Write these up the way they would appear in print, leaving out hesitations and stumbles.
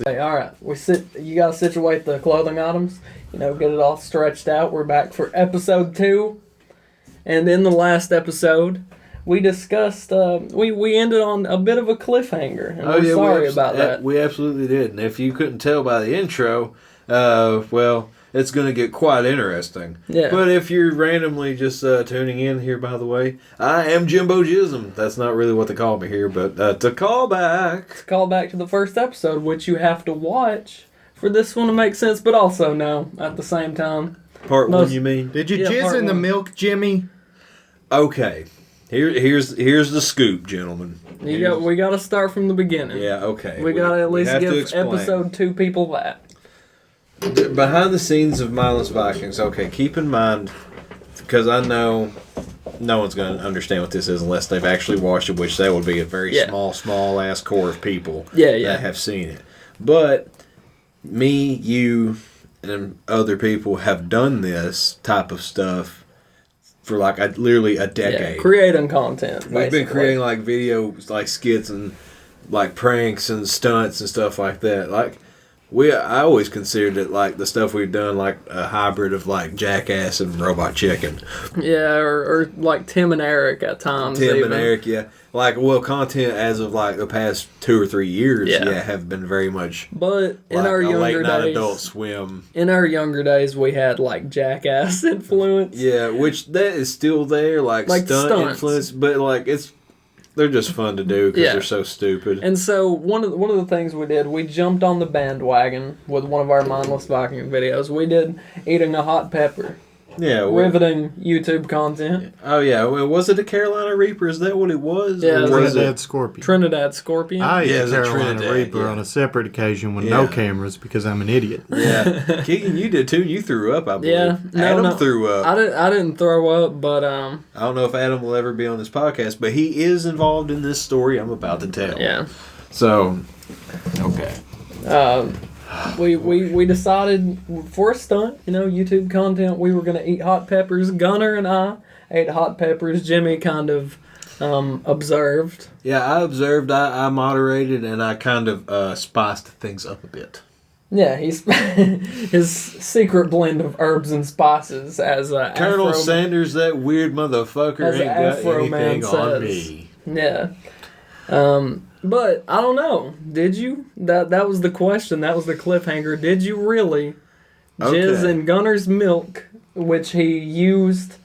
Hey, all right. You gotta situate the clothing items. Get it all stretched out. We're back for episode 2, and in the last episode, we discussed. We ended on a bit of a cliffhanger, and we're sorry about that. We absolutely did. And if you couldn't tell by the intro, well, it's going to get quite interesting. Yeah. But if you're randomly just tuning in here, by the way, I am Jimbo Jism. That's not really what they call me here, but to call back. To call back to the first episode, which you have to watch for this one to make sense, but also no at the same time. Part 1, you mean? Did you jizz in the milk, Jimmy? Okay. Here's the scoop, gentlemen. We got to start from the beginning. Yeah, okay. We got to at least give episode 2 people that. Behind the scenes of Mindless Vikings, okay, keep in mind, because I know no one's going to understand what this is unless they've actually watched it, which that would be a very small-ass core of people that have seen it. But me, you, and other people have done this type of stuff for literally a decade. Yeah, creating content, We've been creating videos, skits and pranks and stunts and stuff like that. I always considered it the stuff we've done a hybrid of Jackass and Robot Chicken. Yeah, or Tim and Eric at times. And Eric, yeah. Content as of the past 2 or 3 years, have been very much. But in our younger days, Adult Swim. In our younger days, we had Jackass influence. Yeah, which that is still there, stunt influence, but they're just fun to do because they're so stupid. And so one of the things we did, we jumped on the bandwagon with one of our Mindless Viking videos. We did eating a hot pepper. Yeah. Riveting YouTube content. Oh, yeah. Well, was it a Carolina Reaper? Is that what it was? Yeah. Trinidad Scorpion. Trinidad Scorpion? I ate a Carolina Reaper on a separate occasion with no cameras because I'm an idiot. Yeah. Keegan, you did too. You threw up, I believe. Yeah. Adam threw up. I didn't throw up, but... I don't know if Adam will ever be on this podcast, but he is involved in this story I'm about to tell. Yeah. So, okay. We decided for a stunt, YouTube content, we were going to eat hot peppers. Gunner and I ate hot peppers. Jimmy kind of observed. Yeah, I observed. I moderated, and I kind of spiced things up a bit. Yeah, his secret blend of herbs and spices as Colonel Sanders, that weird motherfucker, ain't got anything on me. Yeah. But I don't know. Did you? That was the question. That was the cliffhanger. Did you really jizz in Gunner's milk, which he used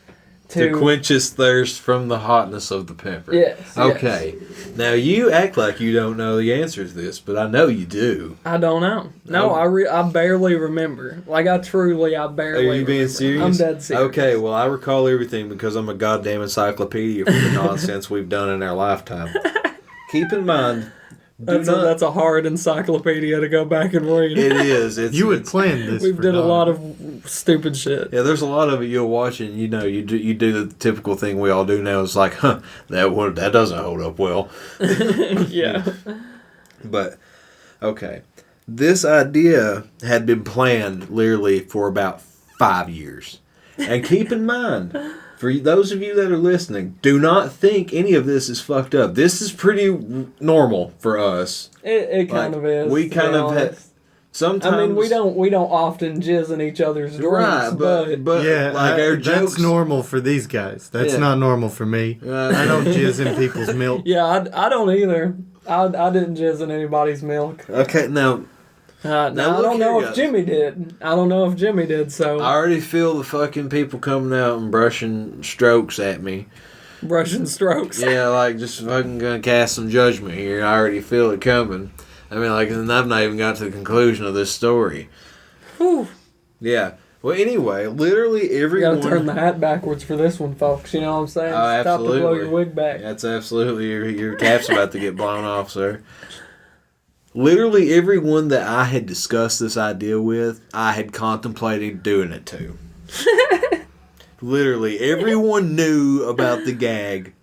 to quench his thirst from the hotness of the pepper? Yes. Okay. Yes. Now you act like you don't know the answer to this, but I know you do. I don't know. No, I barely remember. I barely. Are you being serious? I'm dead serious. Okay. Well, I recall everything because I'm a goddamn encyclopedia for the nonsense we've done in our lifetime. Keep in mind, that's a hard encyclopedia to go back and read. It is. You would plan this. We did a lot of stupid shit. Yeah, there's a lot of it you'll watch, and you do the typical thing we all do now. It's that doesn't hold up well. Yeah. But okay, this idea had been planned literally for about 5 years, and keep in mind. For those of you that are listening, do not think any of this is fucked up. This is pretty normal for us. It kind of is. We kind of have sometimes. I mean, we don't often jizz in each other's drinks, right? But yeah, our jokes. That's normal for these guys. That's not normal for me. I don't jizz in people's milk. Yeah, I don't either. I didn't jizz in anybody's milk. Okay, now. Now I don't know if Jimmy did. So I already feel the fucking people coming out and brushing strokes at me. Brushing strokes. Yeah, just fucking gonna cast some judgment here. I already feel it coming. I mean, and I've not even got to the conclusion of this story. Whew. Yeah. Well, anyway, literally everyone... You gotta turn the hat backwards for this one, folks. You know what I'm saying? Oh, absolutely. Stop to blow your wig back. That's absolutely... Your cap's about to get blown off, sir. Literally everyone that I had discussed this idea with, I had contemplated doing it to. Literally everyone knew about the gag.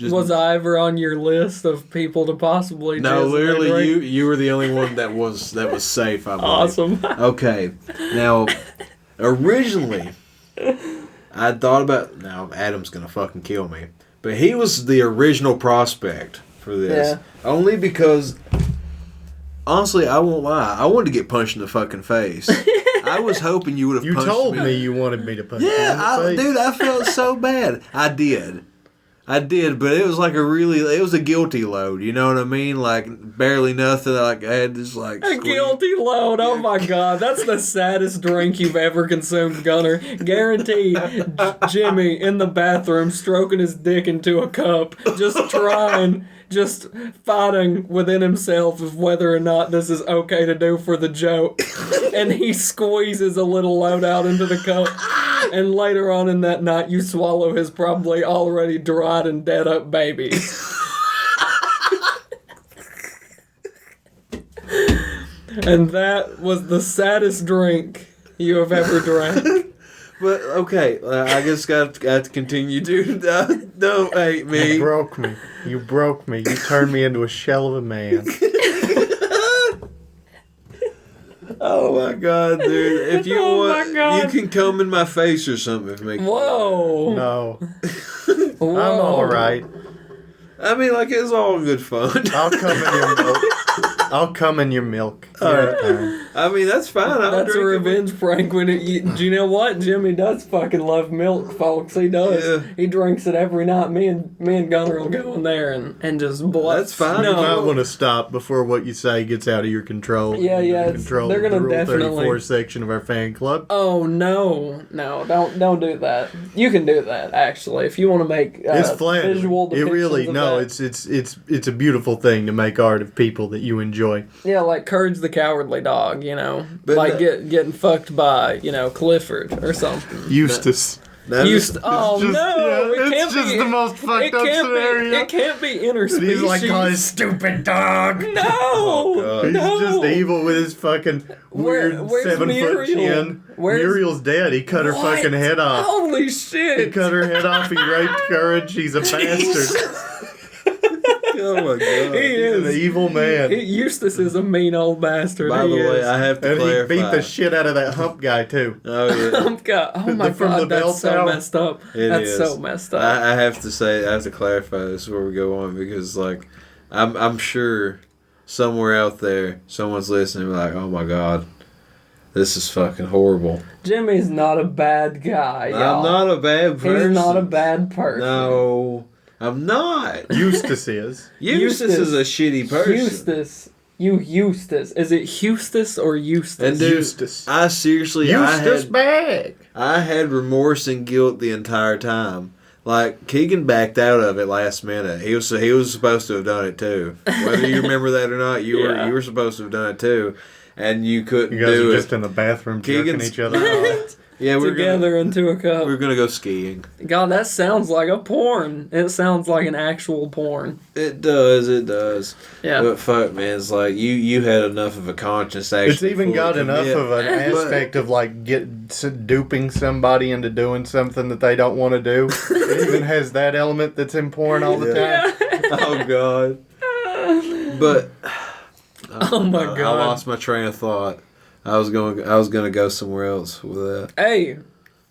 Was I ever on your list of people to possibly No, literally you were the only one that was safe, I believe. Awesome. Okay. Now, originally, I thought about... Now, Adam's going to fucking kill me. But he was the original prospect for this. Yeah. Only because honestly, I won't lie. I wanted to get punched in the fucking face. I was hoping you would have punched me. You told me you wanted me to punch you in the face. Dude, I felt so bad. I did, but it was like it was a guilty load. You know what I mean? Like barely nothing. Like I had this like a guilty load. Oh my god, that's the saddest drink you've ever consumed, Gunner. Guaranteed, Jimmy in the bathroom stroking his dick into a cup, just fighting within himself of whether or not this is okay to do for the joke. And he squeezes a little load out into the cup. And later on in that night, you swallow his probably already dried and dead up baby. And that was the saddest drink you have ever drank. But okay, I guess got to continue, dude. Don't hate me. You broke me. You turned me into a shell of a man. Oh my god, dude! If you want, you can come in my face or something if it makes. Whoa! No, I'm all right. I mean, like it's all good fun. I'll come in your milk. I'll come in your milk. I mean, that's fine. That's a revenge prank. Do you know what? Jimmy does fucking love milk, folks. He does. Yeah. He drinks it every night. Me and Gunner will go in there and just blood. That's fine. You might want to stop before what you say gets out of your control. Yeah. They're gonna Rule definitely 34 section of our fan club. Oh no! Don't do that. You can do that actually if you want to make it's flattering. Visual depictions. It really of no. that. It's a beautiful thing to make art of people that you enjoy. Yeah, like Courage the Cowardly Dog, you know, but like getting fucked by, you know, Clifford or something. Eustace. It's just the most fucked up scenario. It can't be interspecies. He's like, oh, his stupid dog. No, oh, he's just evil with his fucking weird 7-foot chin. Muriel's dead. He cut her fucking head off. Holy shit! He cut her head off. He raped Courage. He's a bastard. Oh my god. He's an evil man. Eustace is a mean old bastard. By the way, I have to clarify. He beat the shit out of that hump guy too. Oh yeah. Hump guy. Oh my god, that's so messed up. That's so messed up. I have to clarify this before we go on because like I'm sure somewhere out there someone's listening like, oh my god, this is fucking horrible. Jimmy's not a bad guy, y'all. I'm not a bad person. He's not a bad person. No. I'm not. Eustace is. Eustace is a shitty person. Eustace. Is it Eustace or Eustace? And dude, Eustace. I seriously, Eustace bag. I had remorse and guilt the entire time. Like Keegan backed out of it last minute. He was supposed to have done it too. Whether you remember that or not, you were supposed to have done it too, and you couldn't do it. You guys are just it. in the bathroom jerking each other off. Yeah, we're together into a cup. We're gonna go skiing. God, that sounds like a porn. It sounds like an actual porn. It does. Yeah. But fuck, man, it's like you had enough of a conscience. Actually, it's even got enough of an aspect of like duping somebody into doing something that they don't want to do. It even has that element that's in porn all the time. Oh god. But oh my god, I lost my train of thought. I was gonna go somewhere else with that. Hey,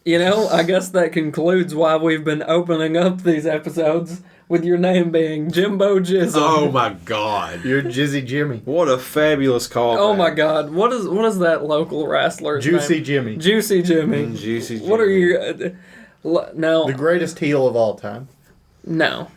you know, I guess that concludes why we've been opening up these episodes with your name being Jimbo Jizzle. Oh my god, you're Jizzy Jimmy. What a fabulous call! Oh my god, what is that local wrestler's Juicy name? Jimmy. Juicy Jimmy. Juicy Jimmy. What are you? Now the greatest heel of all time. No.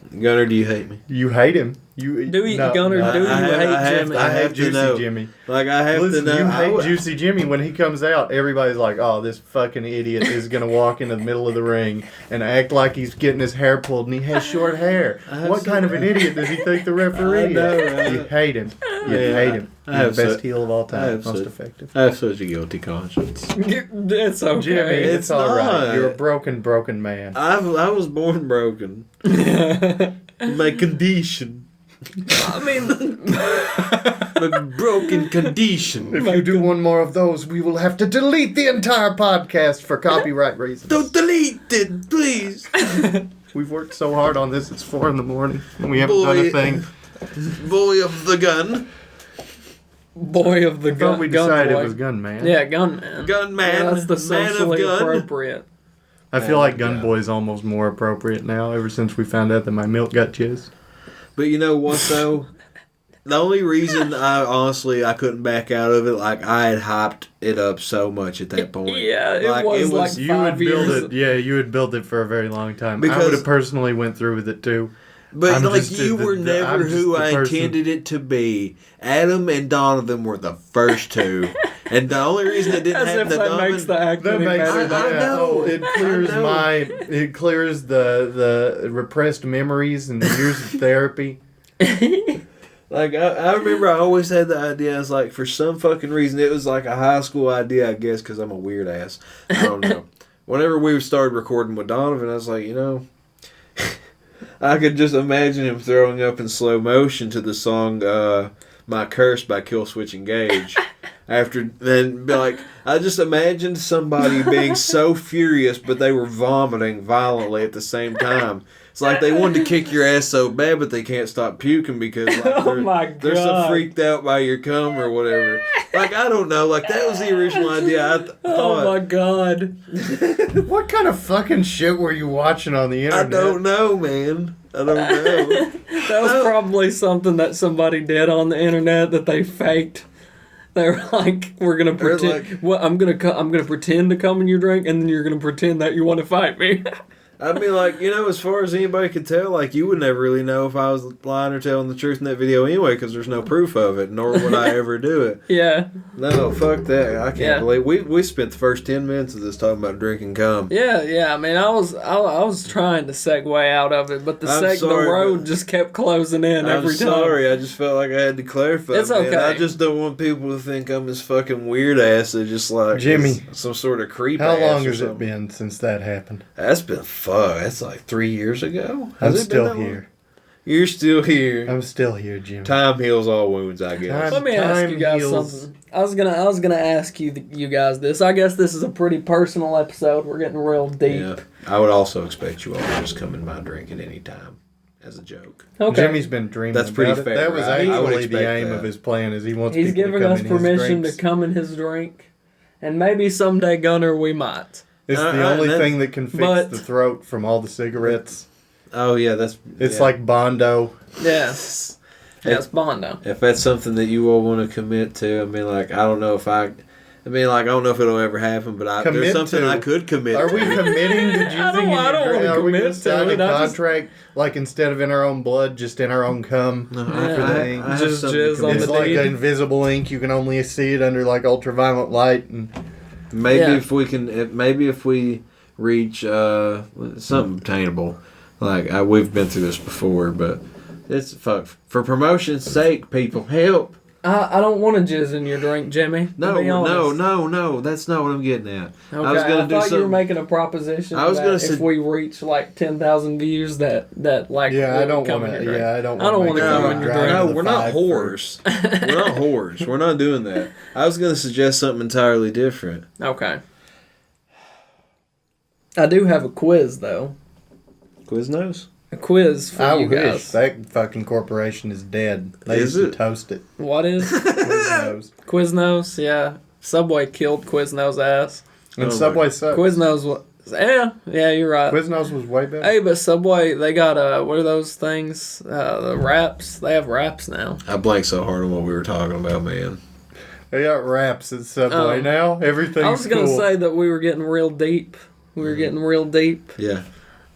Gunner, do you hate me? You hate him. Gunner, do you hate Jimmy? I hate Juicy Jimmy. Like, I have to know. You hate Juicy Jimmy. When he comes out, everybody's like, oh, this fucking idiot is going to walk into the middle of the ring and act like he's getting his hair pulled and he has short hair. What kind of an idiot does he think the referee is? You hate him. You hate him. He's the best heel of all time. Most effective. I have such a guilty conscience. It's okay. Jimmy, it's all right. You're a broken man. I was born broken. My condition. I mean, my broken condition. If you do one more of those, we will have to delete the entire podcast for copyright reasons. Don't delete it, please. We've worked so hard on this. It's 4 a.m. and we haven't done a thing. Boy of the gun. Boy of the gun. I thought we decided it was Gunman. Yeah, Gunman. Gunman. Yeah, that's the socially appropriate. I feel like Gunboi is almost more appropriate now ever since we found out that my milk got jizzed. But you know what, though? The only reason I couldn't back out of it, like I had hyped it up so much at that point. Yeah, it was like you 5 would build years. it. Yeah, you would build it for a very long time. I Because- would have personally went through with it too. But I'm like just you were never I'm just who the I person- intended it to be. Adam and Donovan were the first two, and the only reason it didn't As happen if to that Donovan, makes the act That any makes better. I know. it clears I know. it clears the repressed memories and the years of therapy. like I remember I always had the idea. I was like, for some fucking reason, it was like a high school idea, I guess, because I'm a weird ass. I don't know. Whenever we started recording with Donovan, I was like, I could just imagine him throwing up in slow motion to the song My Curse by Killswitch Engage. After then, be like, I just imagined somebody being so furious, but they were vomiting violently at the same time. It's like they wanted to kick your ass so bad, but they can't stop puking because like, Oh my they're so God. freaked out by your cum or whatever. Like, I don't know. Like, that was the original idea. I Oh my thought. God. What kind of fucking shit were you watching on the I internet? don't know, man. I don't know. That was probably something that somebody did on the internet that they faked. They were like, "We're gonna They're pretend. like- What I'm gonna pretend to come in your drink, and then you're gonna pretend that you want to fight me." I mean, like, as far as anybody could tell, like, you would never really know if I was lying or telling the truth in that video anyway, because there's no proof of it, nor would I ever do it. Yeah, No, fuck that. I can't Yeah. believe we spent the first 10 minutes of this talking about drinking cum. yeah. I mean, I was trying to segue out of it, but the I'm sorry, road but- just kept closing in I'm every time. sorry, I just felt like I had to clarify. It's man. okay. I just don't want people to think I'm this fucking weird ass that just like Jimmy, is some sort of creep How ass long or has it something. been since that happened? That's been fuck. That's like 3 years ago. I'm Has it been still that long? here. You're still here. I'm still here, Jim. Time heals all wounds, I guess. Let me ask you Time guys heals. something. I was gonna ask you guys this. I guess this is a pretty personal episode. We're getting real deep. Yeah, I would also expect you all to just come in my drink at any time, as a joke. Okay. Jimmy's been dreaming That's pretty about it. fair, That was right? I would actually the expect aim that. of his plan. Is he wants He's people to giving come us in his permission to drinks. come in his drink, and maybe someday, Gunner, we might. It's the only thing that can fix but- the throat from all the cigarettes. Oh yeah, It's yeah. like Bondo. Yeah. Yeah, it's Bondo. If that's something that you all want to commit to, I mean, like, I don't know if it'll ever happen, but there's Commit something to- I could commit. Are we to. committing? Did you I don't think wanna are we commit going to to sign it. a I just- contract like instead of in our own blood, just in our own cum? No, Yeah. I have Just something jizz to on commit It's the to. like deed. invisible ink. You can only see it under like ultraviolet light. And Maybe Yeah. if we reach something obtainable, like we've been through this before, but it's fuck for promotion's sake. People, help! I don't want to jizz in your drink, Jimmy. to No, be honest. no. That's not what I'm getting at. Okay, I was gonna do thought you were something. making a proposition. I was that gonna if say- we reach like 10,000 views, that like yeah, we I don't would come want in to. your drink. Yeah, I don't. I don't wanna wanna make come it in your drive drink. to No, the we're not 5 whores. We're not whores. We're not doing that. I was gonna suggest something entirely different. Okay. I do have a quiz though. Quiznos? A quiz for I you wish guys. that fucking corporation is dead. They Is used it? to toast it. What is Quiznos. Quiznos? Yeah, Subway killed Quiznos' ass. And Oh my- Subway sucks. Quiznos was yeah, you're right. Quiznos was way better. Hey, but Subway, they got what are those things? The wraps. They have wraps now. I blanked so hard on what we were talking about, man. They got wraps at Subway Oh. now. Everything's I was gonna cool. say that we were getting real deep. We were getting real deep. Yeah.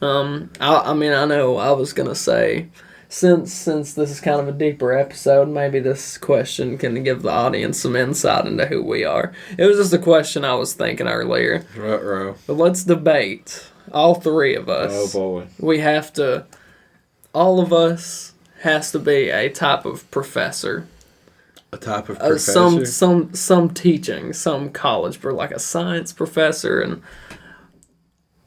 I mean, I know I was gonna say, since this is kind of a deeper episode, maybe this question can give the audience some insight into who we are. It was just a question I was thinking earlier. Ruh-roh. But let's debate. All three of us. Oh boy. We have to. All of us has to be a type of professor. A type of professor. Some teaching, some college, for like a science professor and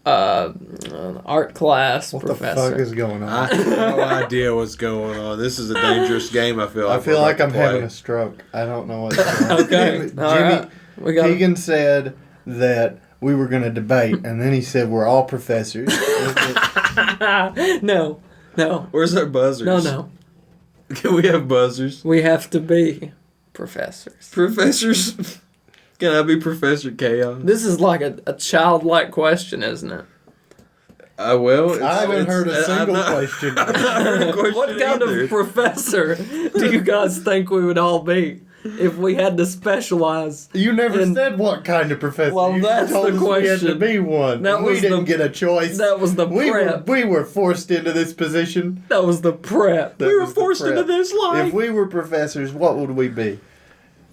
an art class What professor. the fuck is going on? I have no idea what's going on. This is a dangerous game. I feel. I Like feel we're like about I'm to play. having a stroke. I don't know what's going on. Okay, Jimmy, all right. We got. Keegan said that we were going to debate, and then he said we're all professors. No. Where's our buzzers? No. Can we have buzzers? We have to be professors. Professors. Can I be Professor Chaos? This is like a childlike question, isn't it? Well, I haven't heard a I'm single not- question. I've not heard a question What kind either. of professor do you guys think we would all be if we had to specialize? You never And- said what kind of professor. Well, you that's told the us we had to question. be one. That we was didn't the- get a choice. That was the prep. We were forced into this position. That was the prep. That We were was the forced into prep. this life. If we were professors, what would we be?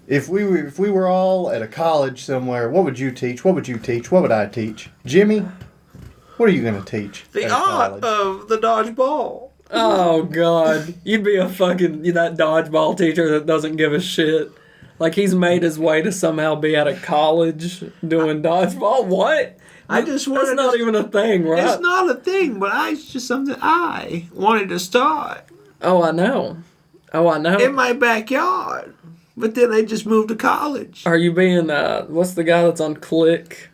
If we were all at a college somewhere, what would you teach? What would you teach? What would I teach? Jimmy, what are you going to teach? The at art college? of the dodgeball. Oh God, you'd be a fucking that dodgeball teacher that doesn't give a shit. Like he's made his way to somehow be at a college doing dodgeball. What? I just That's wanted not to- even a thing, right? It's not a thing, but it's just something I wanted to start Oh, I know. in my backyard. But then they just moved to college. Are you being what's the guy that's on Click?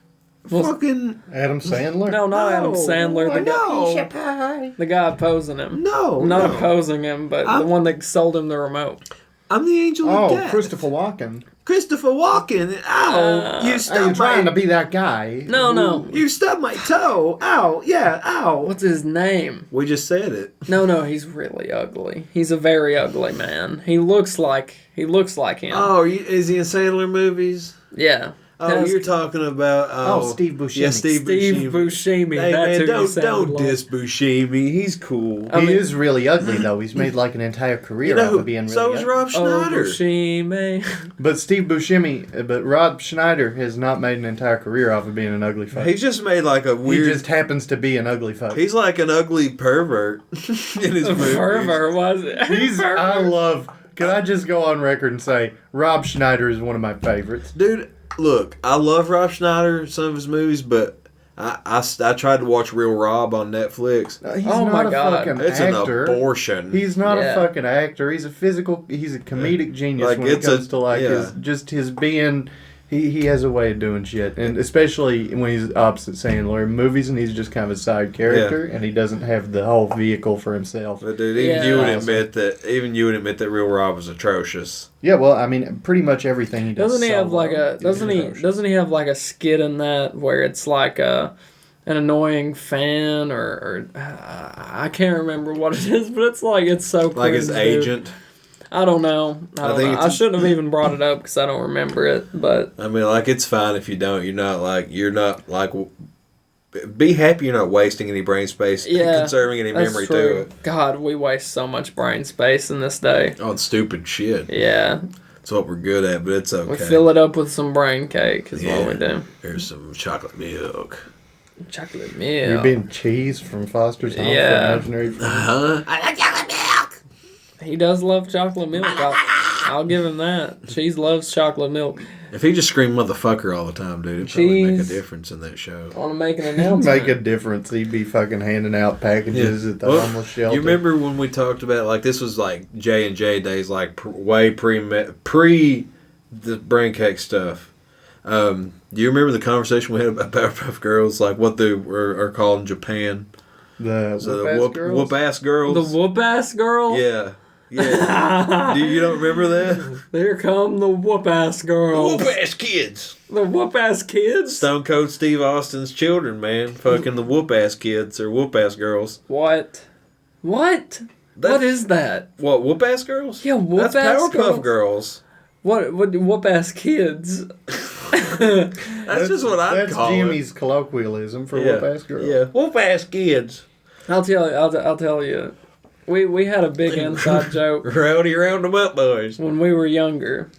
Fucking Adam Sandler? No, not Adam No. Sandler. The guy, no, the guy opposing him. no, Not no. opposing him, but the I'm- one that sold him the remote. I'm the angel of Oh, death. Christopher Walken. Christopher Walken. Ow! You Are you stubbed trying my. to be that guy? No. You stubbed my toe. Ow! Yeah. Ow! What's his name? We just said it. No, he's really ugly. He's a very ugly man. He looks like him. Oh, is he in Sandler movies? Yeah. Oh, That's- you're talking about Steve Buscemi. Yeah, Steve Buscemi. Hey That's man, who you don't like. diss Buscemi. He's cool. I He mean- is really ugly, though. He's made like an entire career out of being really so is ugly. Rob Oh, Schneider. Buscemi. But Steve Buscemi, but Rob Schneider has not made an entire career off of being an ugly fuck. He just made like a He weird. just happens to be an ugly fuck. He's like an ugly pervert in his movies. Fervor was it? Can I just go on record and say Rob Schneider is one of my favorites? Dude, look, I love Rob Schneider, some of his movies, but I tried to watch Real Rob on Netflix. He's Oh not my a God. fucking It's actor. an abortion. He's not Yeah. a fucking actor. He's a comedic genius Like, when it it's comes a- to like yeah. his being. He has a way of doing shit, and especially when he's opposite Sandler in movies, and he's just kind of a side character, and he doesn't have the whole vehicle for himself. But dude, even Yeah. you would Awesome. admit that Real Rob was atrocious. Yeah, well, I mean, pretty much everything he does. Doesn't he have solo like a is doesn't atrocious. he have like a skit in that where it's like an annoying fan or I can't remember what it is, but it's like it's so Like his cringe, dude. agent. I don't know. I think I it's- shouldn't have even brought it up because I don't remember it. But I mean, like, it's fine if you don't. You're not like. Be happy you're not wasting any brain space, Yeah, conserving any that's memory true. to it God, we waste so much brain space in this day. on stupid shit. Yeah, That's what we're good at, but it's okay. we fill it up with some brain cake is Yeah. what we do. Here's some chocolate milk. Chocolate You're milk. being cheese from Foster's Home Yeah. for Imaginary Friends. Huh? I like chocolate milk. He does love chocolate milk. I'll give him that. Cheese loves chocolate milk. If he just screamed motherfucker all the time, dude, it'd probably make a Cheese. difference in that show. Want to make an announcement? Make a difference. He'd be fucking handing out packages at the Well, homeless shelter. You remember when we talked about, like, this was like J&J days, like way pre the brain cake stuff. Do you remember the conversation we had about Powerpuff Girls, like what they are called in Japan? The So whoop-ass the girls? whoop ass girls. The whoop ass girl? Yeah. Yeah. You don't remember that? Here come the whoop ass girls. Whoop ass kids. The whoop ass kids? Stone Cold Steve Austin's children, man. Fucking the whoop ass kids or whoop ass girls. What? What? What is that? What, whoop ass girls? Yeah, whoop That's ass Powerpuff Girls. What whoop ass kids? That's just what I'd That's call Jimmy's colloquialism for it. Yeah. whoop-ass girls. Yeah, whoop ass kids. I'll tell you. We had a big inside joke Rowdy round them up, boys. when we were younger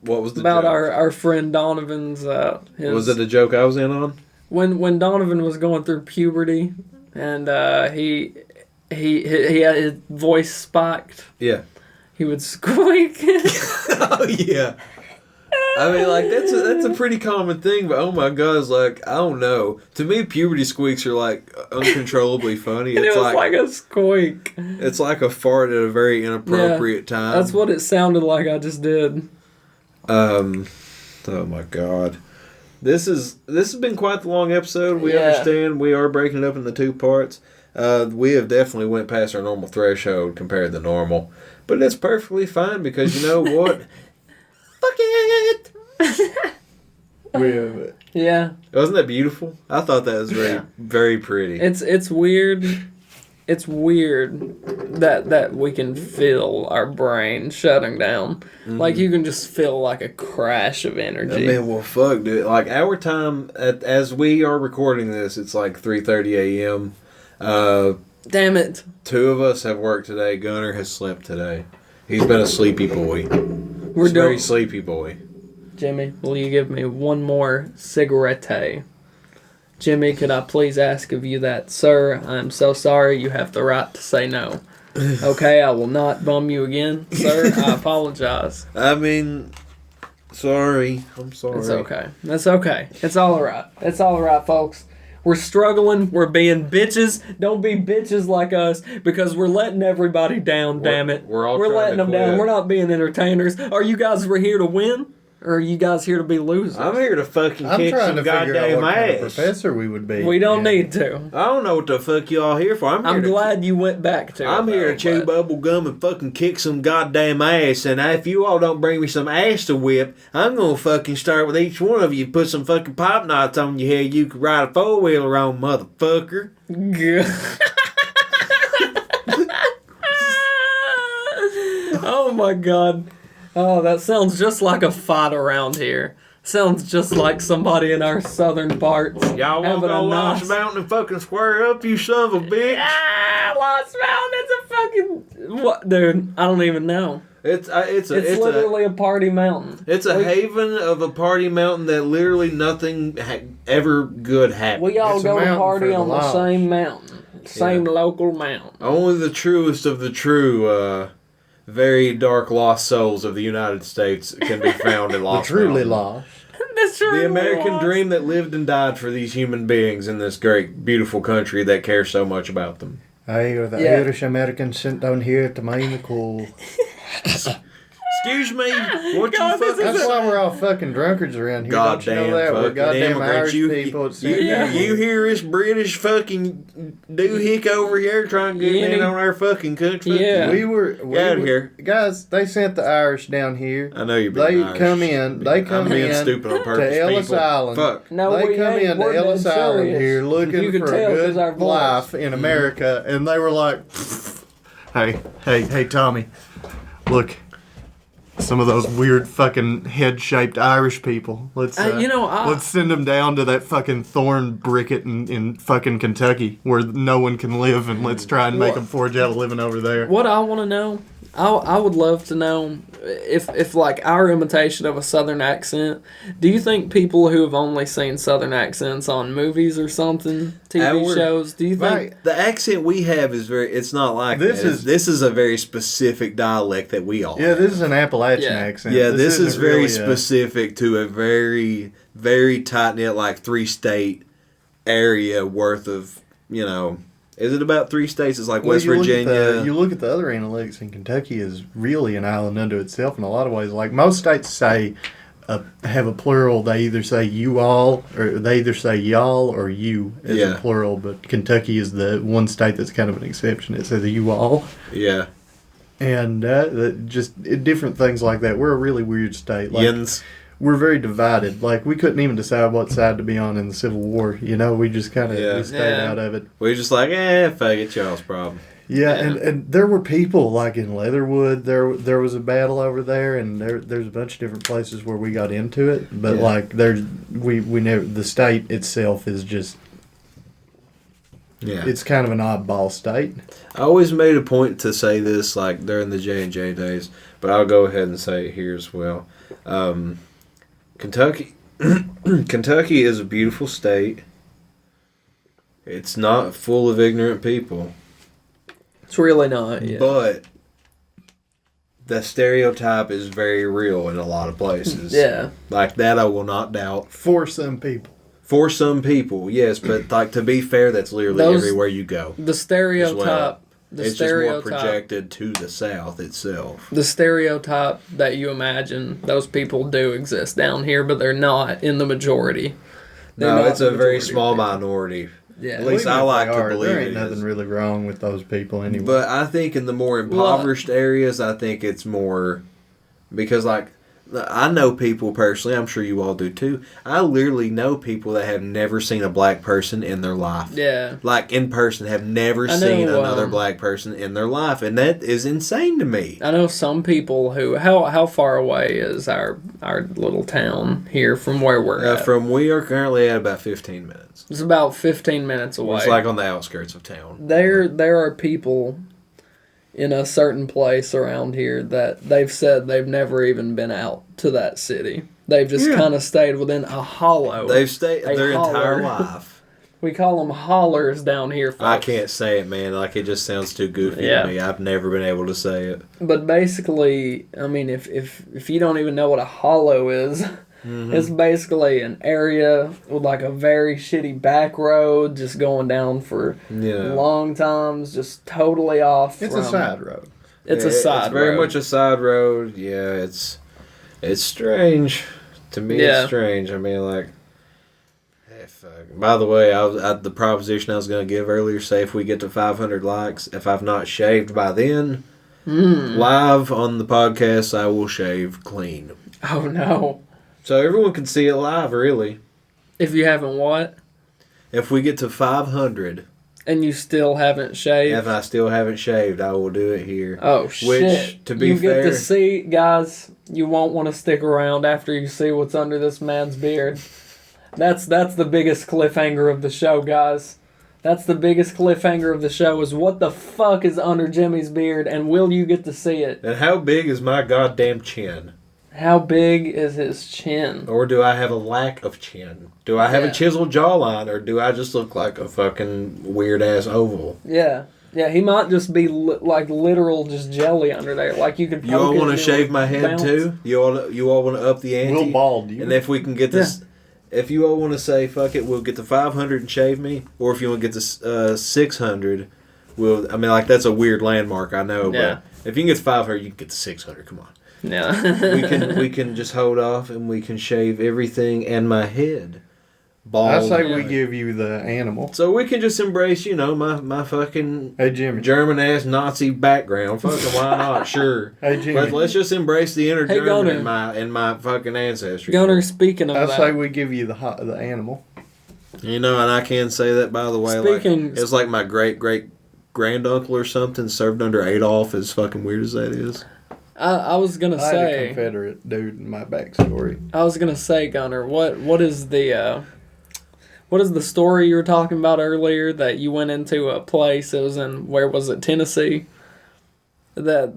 What was the about joke? our friend Donovan's his, Was it a joke I was in on? when Donovan was going through puberty and he had his voice spiked. Yeah. He would squeak. Oh yeah. I mean, like that's a pretty common thing, but oh my god, it's like I don't know. To me, puberty squeaks are like uncontrollably funny. And It's it was like a squeak. it's like a fart at a very inappropriate time. That's what it sounded like I just did. Oh my god. This has been quite the long episode. We Yeah. understand we are breaking it up into 2 parts. We have definitely went past our normal threshold compared to normal. But it's perfectly fine because you know what? Fuck it! Yeah. Wasn't that beautiful? I thought that was very, very pretty. It's weird. It's weird that we can feel our brain shutting down. Mm-hmm. Like you can just feel like a crash of energy. I mean, well, fuck, dude. Like our time, as we are recording this, it's like 3:30 a.m. Damn it. 2 of us have worked today. Gunner has slept today. He's been a sleepy boy. He's a very sleepy boy. Jimmy, will you give me one more cigarette? Jimmy, could I please ask of you that? Sir, I'm so sorry. You have the right to say no. Okay, I will not bum you again. Sir, I apologize. I mean, sorry. I'm sorry. It's okay. That's okay. It's all right. It's all right, folks. We're struggling. We're being bitches. Don't be bitches like us because we're letting everybody down, damn it. We're letting them down. We're not being entertainers. Are you guys here to win? Or are you guys here to be losers? I'm here to fucking kick some goddamn ass. Kind of professor we would be. We don't need to. I don't know what the fuck y'all here for. I'm glad you went back to it. I'm here to chew bubble gum and fucking kick some goddamn ass. And if you all don't bring me some ass to whip, I'm gonna fucking start with each one of you. Put some fucking pop knots on your head. You can ride a 4-wheeler on, motherfucker. Oh my god. Oh, that sounds just like a fight around here. Sounds just like somebody in our southern parts. Y'all want to go Lost Mountain and fucking square up, you son of a bitch? Lost Mountain is a fucking... What, dude? I don't even know. It's literally a party mountain. It's a haven of a party mountain that literally nothing ever good happens. We all go to party on the same mountain. Same local mountain. Only the truest of the true... very dark lost souls of the United States can be found in Lost Mountain. Truly lost. The American dream that lived and died for these human beings in this great, beautiful country that cares so much about them. I are the Irish Americans sent down here to mine the coal. Excuse me. What you fucking? That's why we're all fucking drunkards around here. Don't you know that? We're goddamn Irish people. You hear this British fucking doohick over here trying to get in on our fucking country? Yeah. We were out here. Guys, they sent the Irish down here. I know you're being Irish. They come in stupid on purpose, to Ellis people. Island. Fuck. No, they come in to Ellis Island here looking for a good life in America, and they were like, hey, Tommy, look. Some of those weird fucking head-shaped Irish people. Let's send them down to that fucking thorn bricket in fucking Kentucky where no one can live, and let's try and make them forge out a living over there. What I want to know, I would love to know if like our imitation of a Southern accent. Do you think people who have only seen Southern accents on movies or something, TV shows, do you think the accent we have is very? It's not like this. This is a very specific dialect that we all. Yeah, this is an Appalachian accent. Yeah, this is very really specific to a very, very tight knit, like 3-state area worth of Is it about 3 states? It's like West Virginia. You look at the other analytics, and Kentucky is really an island unto itself in a lot of ways. Like most states have a plural. They either say you all, or they either say y'all or you as a plural. But Kentucky is the one state that's kind of an exception. It says you all. Yeah. And just different things like that. We're a really weird state. Like, we're very divided. Like, we couldn't even decide what side to be on in the Civil War. We just kind of stayed out of it. We just like, fuck it, y'all's problem. Yeah, and there were people, like in Leatherwood, there was a battle over there, and there's a bunch of different places where we got into it. But, like, we never, the state itself is just, it's kind of an oddball state. I always made a point to say this, like, during the J&J days, but I'll go ahead and say it here as well. Kentucky is a beautiful state. It's not full of ignorant people. It's really not, yeah. But the stereotype is very real in a lot of places. Yeah. Like that I will not doubt. For some people. For some people, yes, but like to be fair, that's literally everywhere you go. The stereotype. It's just more projected to the South itself. The stereotype that you imagine, those people do exist down here, but they're not in the majority. It's a very small minority. Yeah. At least I like to believe there ain't nothing really wrong with those people anyway. But I think in the more impoverished areas, I think it's more... Because, like, I know people personally, I'm sure you all do too. I literally know people that have never seen a black person in their life. Yeah. Like in person, have never seen another black person in their life. And that is insane to me. I know some people who, how far away is our little town here from where we're at? We are currently at about 15 minutes. It's about 15 minutes away. It's like on the outskirts of town. There are people in a certain place around here that they've said they've never even been out to that city. They've just kind of stayed within a hollow. They've stayed their entire life. We call them hollers down here, folks. I can't say it, man. Like, it just sounds too goofy to me. I've never been able to say it. But basically, I mean, if you don't even know what a hollow is, it's basically an area with like a very shitty back road just going down for long times, just totally off. It's a side road. It's a side road. It's very much a side road. Yeah, it's strange. To me, it's strange. I mean, like, by the way, the proposition I was going to give earlier, say if we get to 500 likes, if I've not shaved by then, live on the podcast, I will shave clean. Oh, no. So everyone can see it live, really. If you haven't what? If we get to 500... And you still haven't shaved? If I still haven't shaved, I will do it here. Oh, shit. Which, to be fair... You get to see, guys, you won't want to stick around after you see what's under this man's beard. That's the biggest cliffhanger of the show, guys. That's the biggest cliffhanger of the show is what the fuck is under Jimmy's beard, and will you get to see it? And how big is my goddamn chin? How big is his chin? Or do I have a lack of chin? Do I have a chiseled jawline, or do I just look like a fucking weird-ass oval? Yeah. Yeah, he might just be like literal just jelly under there. Like you could poke. You all want to shave my head too? You all want to up the ante? We'll bald you. And if we can get this... If you all want to say, fuck it, we'll get to 500 and shave me, or if you want to get to 600, that's a weird landmark, I know, but if you can get to 500, you can get to 600, come on. Yeah. we can just hold off and we can shave everything and my head. Bald. I say we give you the animal. So we can just embrace, my fucking Jimmy. German-ass Nazi background. Fucking why not? Sure. Hey, Jimmy. Let's just embrace the inner German in my fucking ancestry. Gunner, speaking of that. I say we give you the animal. And I can say that, by the way. It's like my great-great-granduncle or something served under Adolf, as fucking weird as that is. I was going to say... I had a Confederate dude in my backstory. I was going to say, Gunner, what is the... What is the story you were talking about earlier that you went into a place? It was in, where was it, Tennessee? That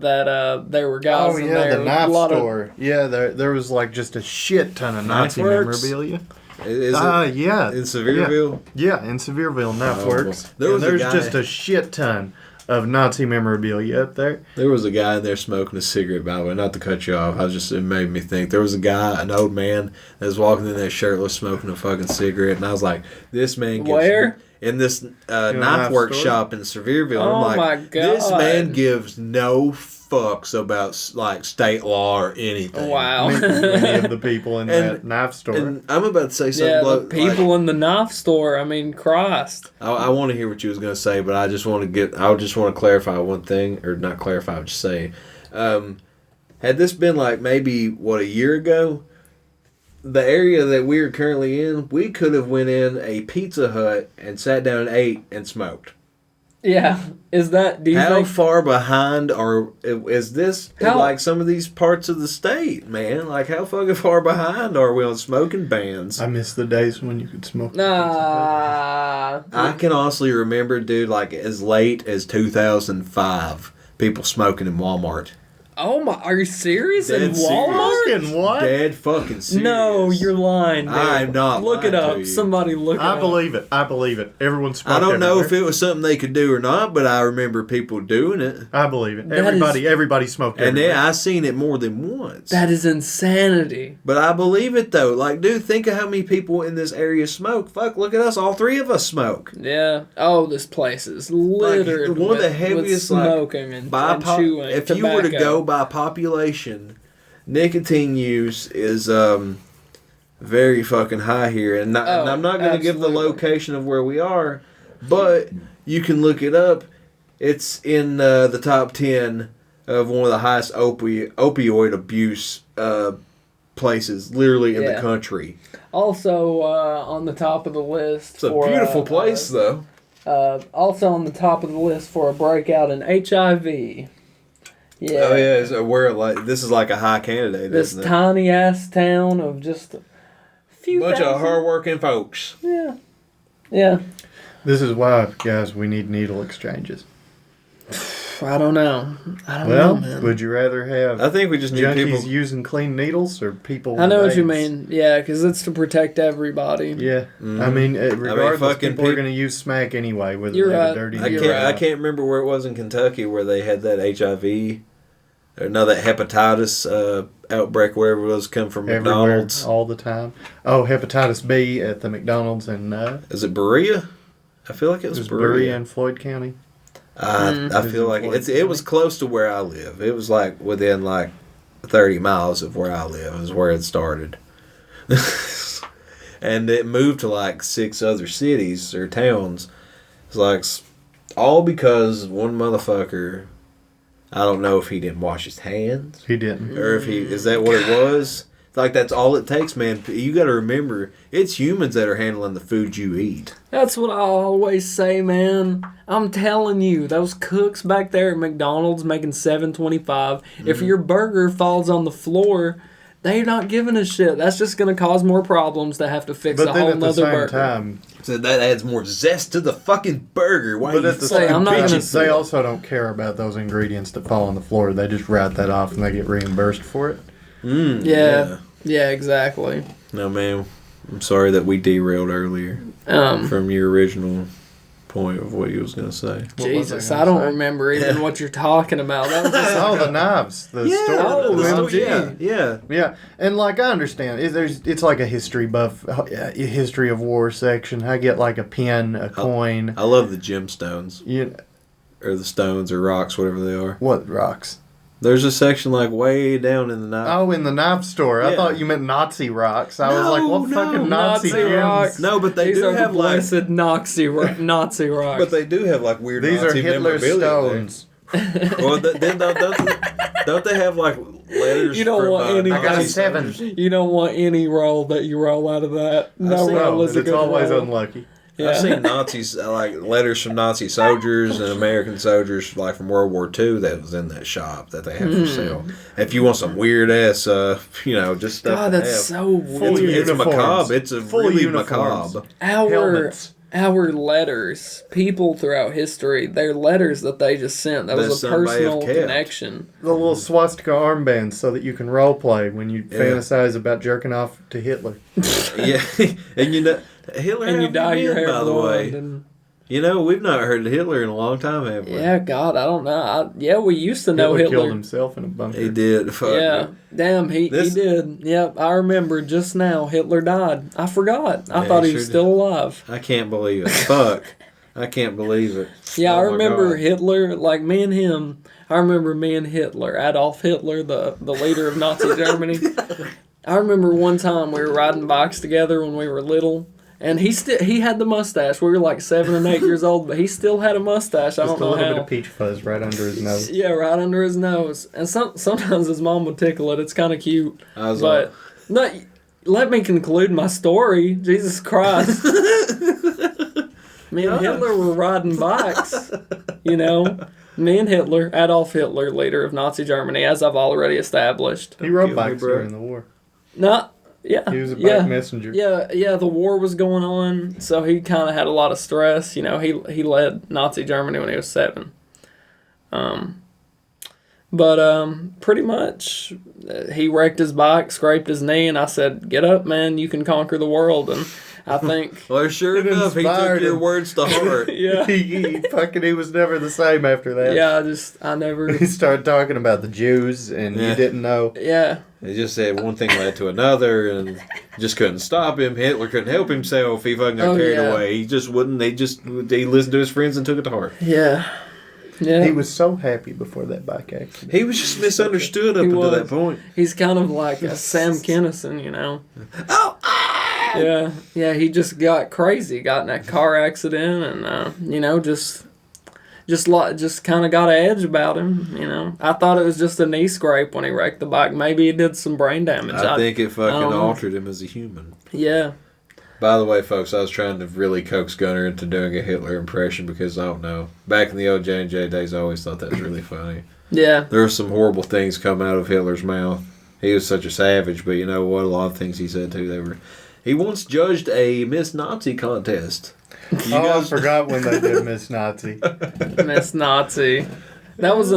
there were guys in there. Oh, yeah, the knife store. Yeah, there was like just a shit ton of Nazi memorabilia. Is it? Yeah. In Sevierville? Yeah, in Sevierville, Knife Works. There's just a shit ton of Nazi memorabilia up there. There was a guy in there smoking a cigarette, by the way. Not to cut you off, it made me think. There was a guy, an old man, that was walking in there shirtless, smoking a fucking cigarette, and I was like, this man gives... Where? In this knife workshop in Sevierville. Oh, I'm like, my God. This man gives no fucks about, like, state law or anything. Wow. Many of the people in that knife store. And I'm about to say something. Yeah, the people in the knife store, I mean, Christ. I want to hear what you was going to say, but I just want to clarify one thing, or not clarify, but just say, had this been like maybe, a year ago, the area that we are currently in, we could have went in a Pizza Hut and sat down and ate and smoked. Yeah. Is that, do you How think... far behind is this, like some of these parts of the state, man? Like, how fucking far behind are we on smoking bans? I miss the days when you could smoke. Nah. I can honestly remember, dude, like as late as 2005, people smoking in Walmart. Oh my, are you serious? In Walmart? Fucking what? Dead fucking serious. No, you're lying, dude. I'm not Look lying it up. to you. Somebody look it up. I believe it. Everyone smoked. I don't know if it was something they could do or not, but I remember people doing it. I believe it. Everybody smoked everywhere. And I seen it more than once. That is insanity. But I believe it, though. Like, dude, think of how many people in this area smoke. Fuck, look at us. All three of us smoke. Yeah. Oh, this place is littered one of the heaviest, with smoking and chewing. If you were to go by population, nicotine use is very fucking high here. And I'm not going to give the location of where we are, but you can look it up. It's in the top 10 of one of the highest opioid abuse places, literally in the country. Also, on the top of the list. It's a beautiful place, though. Also on the top of the list for a breakout in HIV. Yeah. Oh yeah, this is like a high candidate. This isn't it? tiny ass town of just a few bunch thousand. of hardworking folks. Yeah. Yeah. This is why, guys, we need needle exchanges. I don't know. I don't know, man. Would you rather have I think we just need junkies people using clean needles or people I know with what you AIDS? mean. Yeah, because it's to protect everybody. Yeah. I mean, regardless, fucking people are going to use smack anyway, whether You're they have right. a dirty I needle can't. or I not. can't remember where it was in Kentucky where they had that HIV, or no, that hepatitis outbreak, wherever it was, come from Everywhere, McDonald's. all the time. Oh, hepatitis B at the McDonald's in Is it Berea? I feel like it was Berea Berea. in Floyd County. I feel like it was close to where I live. It was like within like 30 miles of where I live is where it started. And it moved to like 6 other cities or towns. It's like all because one motherfucker, I don't know if he didn't wash his hands He didn't. or if is that what it was? Like that's all it takes, man. You got to remember, it's humans that are handling the food you eat. That's what I always say, man. I'm telling you, those cooks back there at McDonald's making $7.25. If your burger falls on the floor, they're not giving a shit. That's just going to cause more problems to have to fix But a then whole at the nother same burger. time, So that adds more zest to the fucking burger. Why but you at the say, same I'm not time, gonna they also don't care about those ingredients that fall on the floor. They just write that off and they get reimbursed for it. Yeah, exactly. No, man. I'm sorry that we derailed earlier from your original point of what you was gonna say. Jesus, I don't remember even what you're talking about. That was just Oh, the knives. The story. Yeah, and like I understand, it's like a history buff, history of war section. I get like a pen, a coin. I love the gemstones. You, Or the stones or rocks, whatever they are. what rocks? There's a section like way down in the knife. Oh, in the knife store. I Yeah. thought you meant Nazi rocks. I was like, what No, fucking Nazi Nazi gems? rocks. No, but they These do are have the like. blessed Nazi rocks. But they do have like weird. These are Nazi Hitler's memorabilia stones. there. Well, then don't they have like letters? You don't from, want any- I got a Nazi 7. soldiers? You don't want any roll that you roll out of that. No seen- roll No, is a it's good always roll. unlucky. Yeah. I've seen Nazis like letters from Nazi soldiers and American soldiers like from World War II that was in that shop that they have for sale. If you want some weird ass, just stuff. God, to that's have. so Full weird. It's uniforms. macabre. It's a Full really uniforms. macabre. Helmets. Our letters, people throughout history, their letters that they just sent, that was a somebody have personal kept. connection. The little swastika armbands so that you can role play when you Yeah. fantasize about jerking off to Hitler. Yeah, and Hitler. And you have dye your been, hair by the way. blonde. We've not heard of Hitler in a long time, have we? Yeah, God, I don't know. We used to know Hitler killed Hitler. himself in a bunker. He did. Fuck. Yeah, damn, he did. Yep, I remember just now. Hitler died. I forgot. I thought he was sure still alive. I can't believe it. Fuck. I can't believe it. Yeah, I Oh my remember God. Hitler, like me and him. I remember me and Hitler, Adolf Hitler, the leader of Nazi Germany. I remember one time we were riding bikes together when we were little, and he had the mustache. We were like 7 and 8 years old, but he still had a mustache. I Just don't a know little how. bit of peach fuzz right under his nose. Yeah, right under his nose. And sometimes his mom would tickle it. It's kind of cute. I was But no, let me conclude my story. Jesus Christ. Me and Hitler were riding bikes. Me and Hitler, Adolf Hitler, leader of Nazi Germany, as I've already established. He rode kill me, bikes bro. during the war. Yeah. He was a bike messenger. Yeah, the war was going on, so he kind of had a lot of stress. He led Nazi Germany when he was 7. But pretty much, he wrecked his bike, scraped his knee, and I said, "Get up, man! You can conquer the world." And I think, Well, sure It enough, he inspired took your him. words to heart. yeah, he was never the same after that. yeah, I never, He started talking about the Jews, and Yeah. you didn't know. yeah. He just said one thing led to another, and just couldn't stop him. Hitler couldn't help himself. He fucking got carried yeah. away. He just wouldn't. He listened to his friends and took it to heart. Yeah. Yeah. He was so happy before that bike accident. He was just misunderstood up He until was. that point. He's kind of like a Sam Kinison, Oh, Yeah, he just got crazy, got in that car accident, and just just kind of got an edge about him, you know. I thought it was just a knee scrape when he wrecked the bike. Maybe he did some brain damage. I think it fucking altered him as a human. Yeah. By the way, folks, I was trying to really coax Gunner into doing a Hitler impression because I don't know. Back in the old J&J days, I always thought that was really funny. Yeah. There were some horrible things come out of Hitler's mouth. He was such a savage, but you know what? A lot of things he said too. He once judged a Miss Nazi contest. I forgot when they did Miss Nazi. Miss Nazi. That was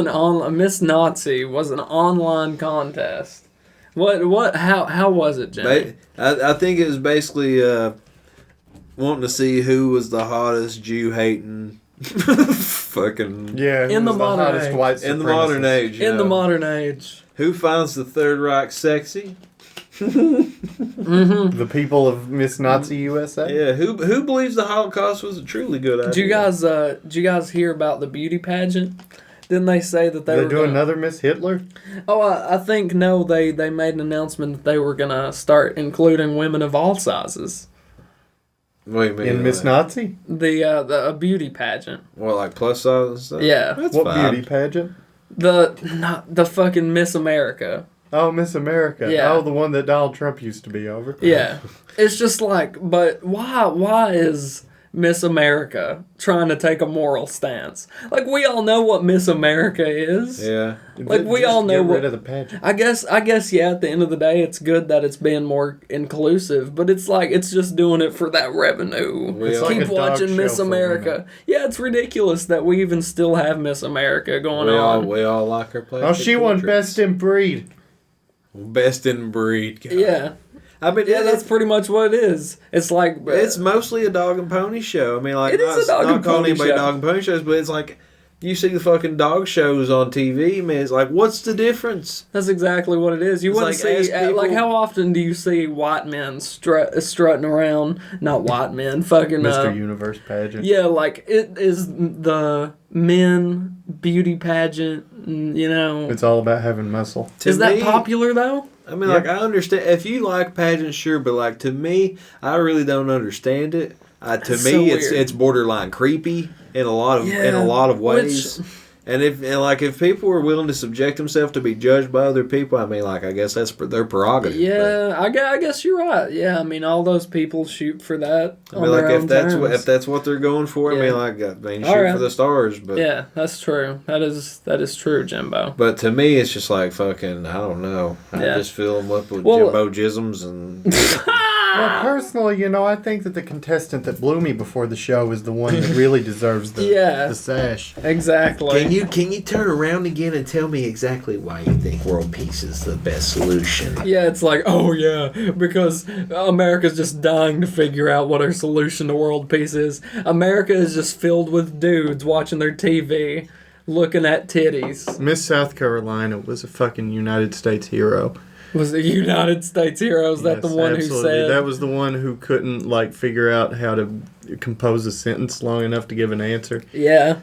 Miss Nazi was an online contest. How was it, Jimmy? I think it was basically wanting to see who was the hottest Jew hating fucking in the modern age. In the modern age. In the modern age. Who finds the Third Reich sexy? The people of Miss Nazi USA. Yeah, who believes the Holocaust was a truly good idea? Did you guys hear about the beauty pageant? Didn't they say that they were do another Miss Hitler? Oh, I think no. They made an announcement that they were gonna start including women of all sizes. What do you mean? In Miss Nazi? A beauty pageant. What, like plus size and stuff? Yeah. That's what fine. beauty pageant? Not the fucking Miss America. Oh, Miss America. Yeah. Oh, the one that Donald Trump used to be over. Yeah. It's just like, but why is Miss America trying to take a moral stance? Like, we all know what Miss America is. Yeah. Like, we all know get rid of the pageant. I guess, yeah, at the end of the day, it's good that it's being more inclusive, but it's like, it's just doing it for that revenue. It's like Keep a dog watching show Miss for America. women. Yeah, it's ridiculous that we even still have Miss America going on. We all like her place. Oh, she won Best in Breed. Best in Breed. God. Yeah. I mean, Yeah, that's pretty much what it is. It's like... it's mostly a dog and pony show. I mean, like, It is a dog and calling pony anybody show. dog and pony shows, but it's like, you see the fucking dog shows on TV, man, it's like, what's the difference? That's exactly what it is. You wouldn't like, see... ask people- like, how often do you see white men strutting around? Not white men, fucking... Mr. Universe pageant. Yeah, like, it is the men beauty pageant, you know... It's all about having muscle. Is that me- popular, though? I mean, like, I understand. If you like pageants, sure, but, like, to me, I really don't understand it. To That's me, so it's weird. it's borderline creepy in a lot of ways. And if people are willing to subject themselves to be judged by other people, I mean, like, I guess that's their prerogative. Yeah, I guess you're right. Yeah, I mean, all those people shoot for that. I mean, like, if that's what they're going for, Yeah. I mean, like, shoot Alright. for the stars. But Yeah, that's true. That is true, Jimbo. But to me, it's just like fucking, I don't know. I Yeah. just fill them up with Well- Jimbo jisms and. Well, personally, I think that the contestant that blew me before the show is the one that really deserves the Yeah. sash. Exactly. Can you turn around again and tell me exactly why you think world peace is the best solution? Yeah, it's like, oh yeah, because America's just dying to figure out what our solution to world peace is. America is just filled with dudes watching their TV, looking at titties. Miss South Carolina was a fucking United States hero. Was the United States hero? Is that the Yes, one absolutely. who said... That was the one who couldn't, like, figure out how to compose a sentence long enough to give an answer. Yeah.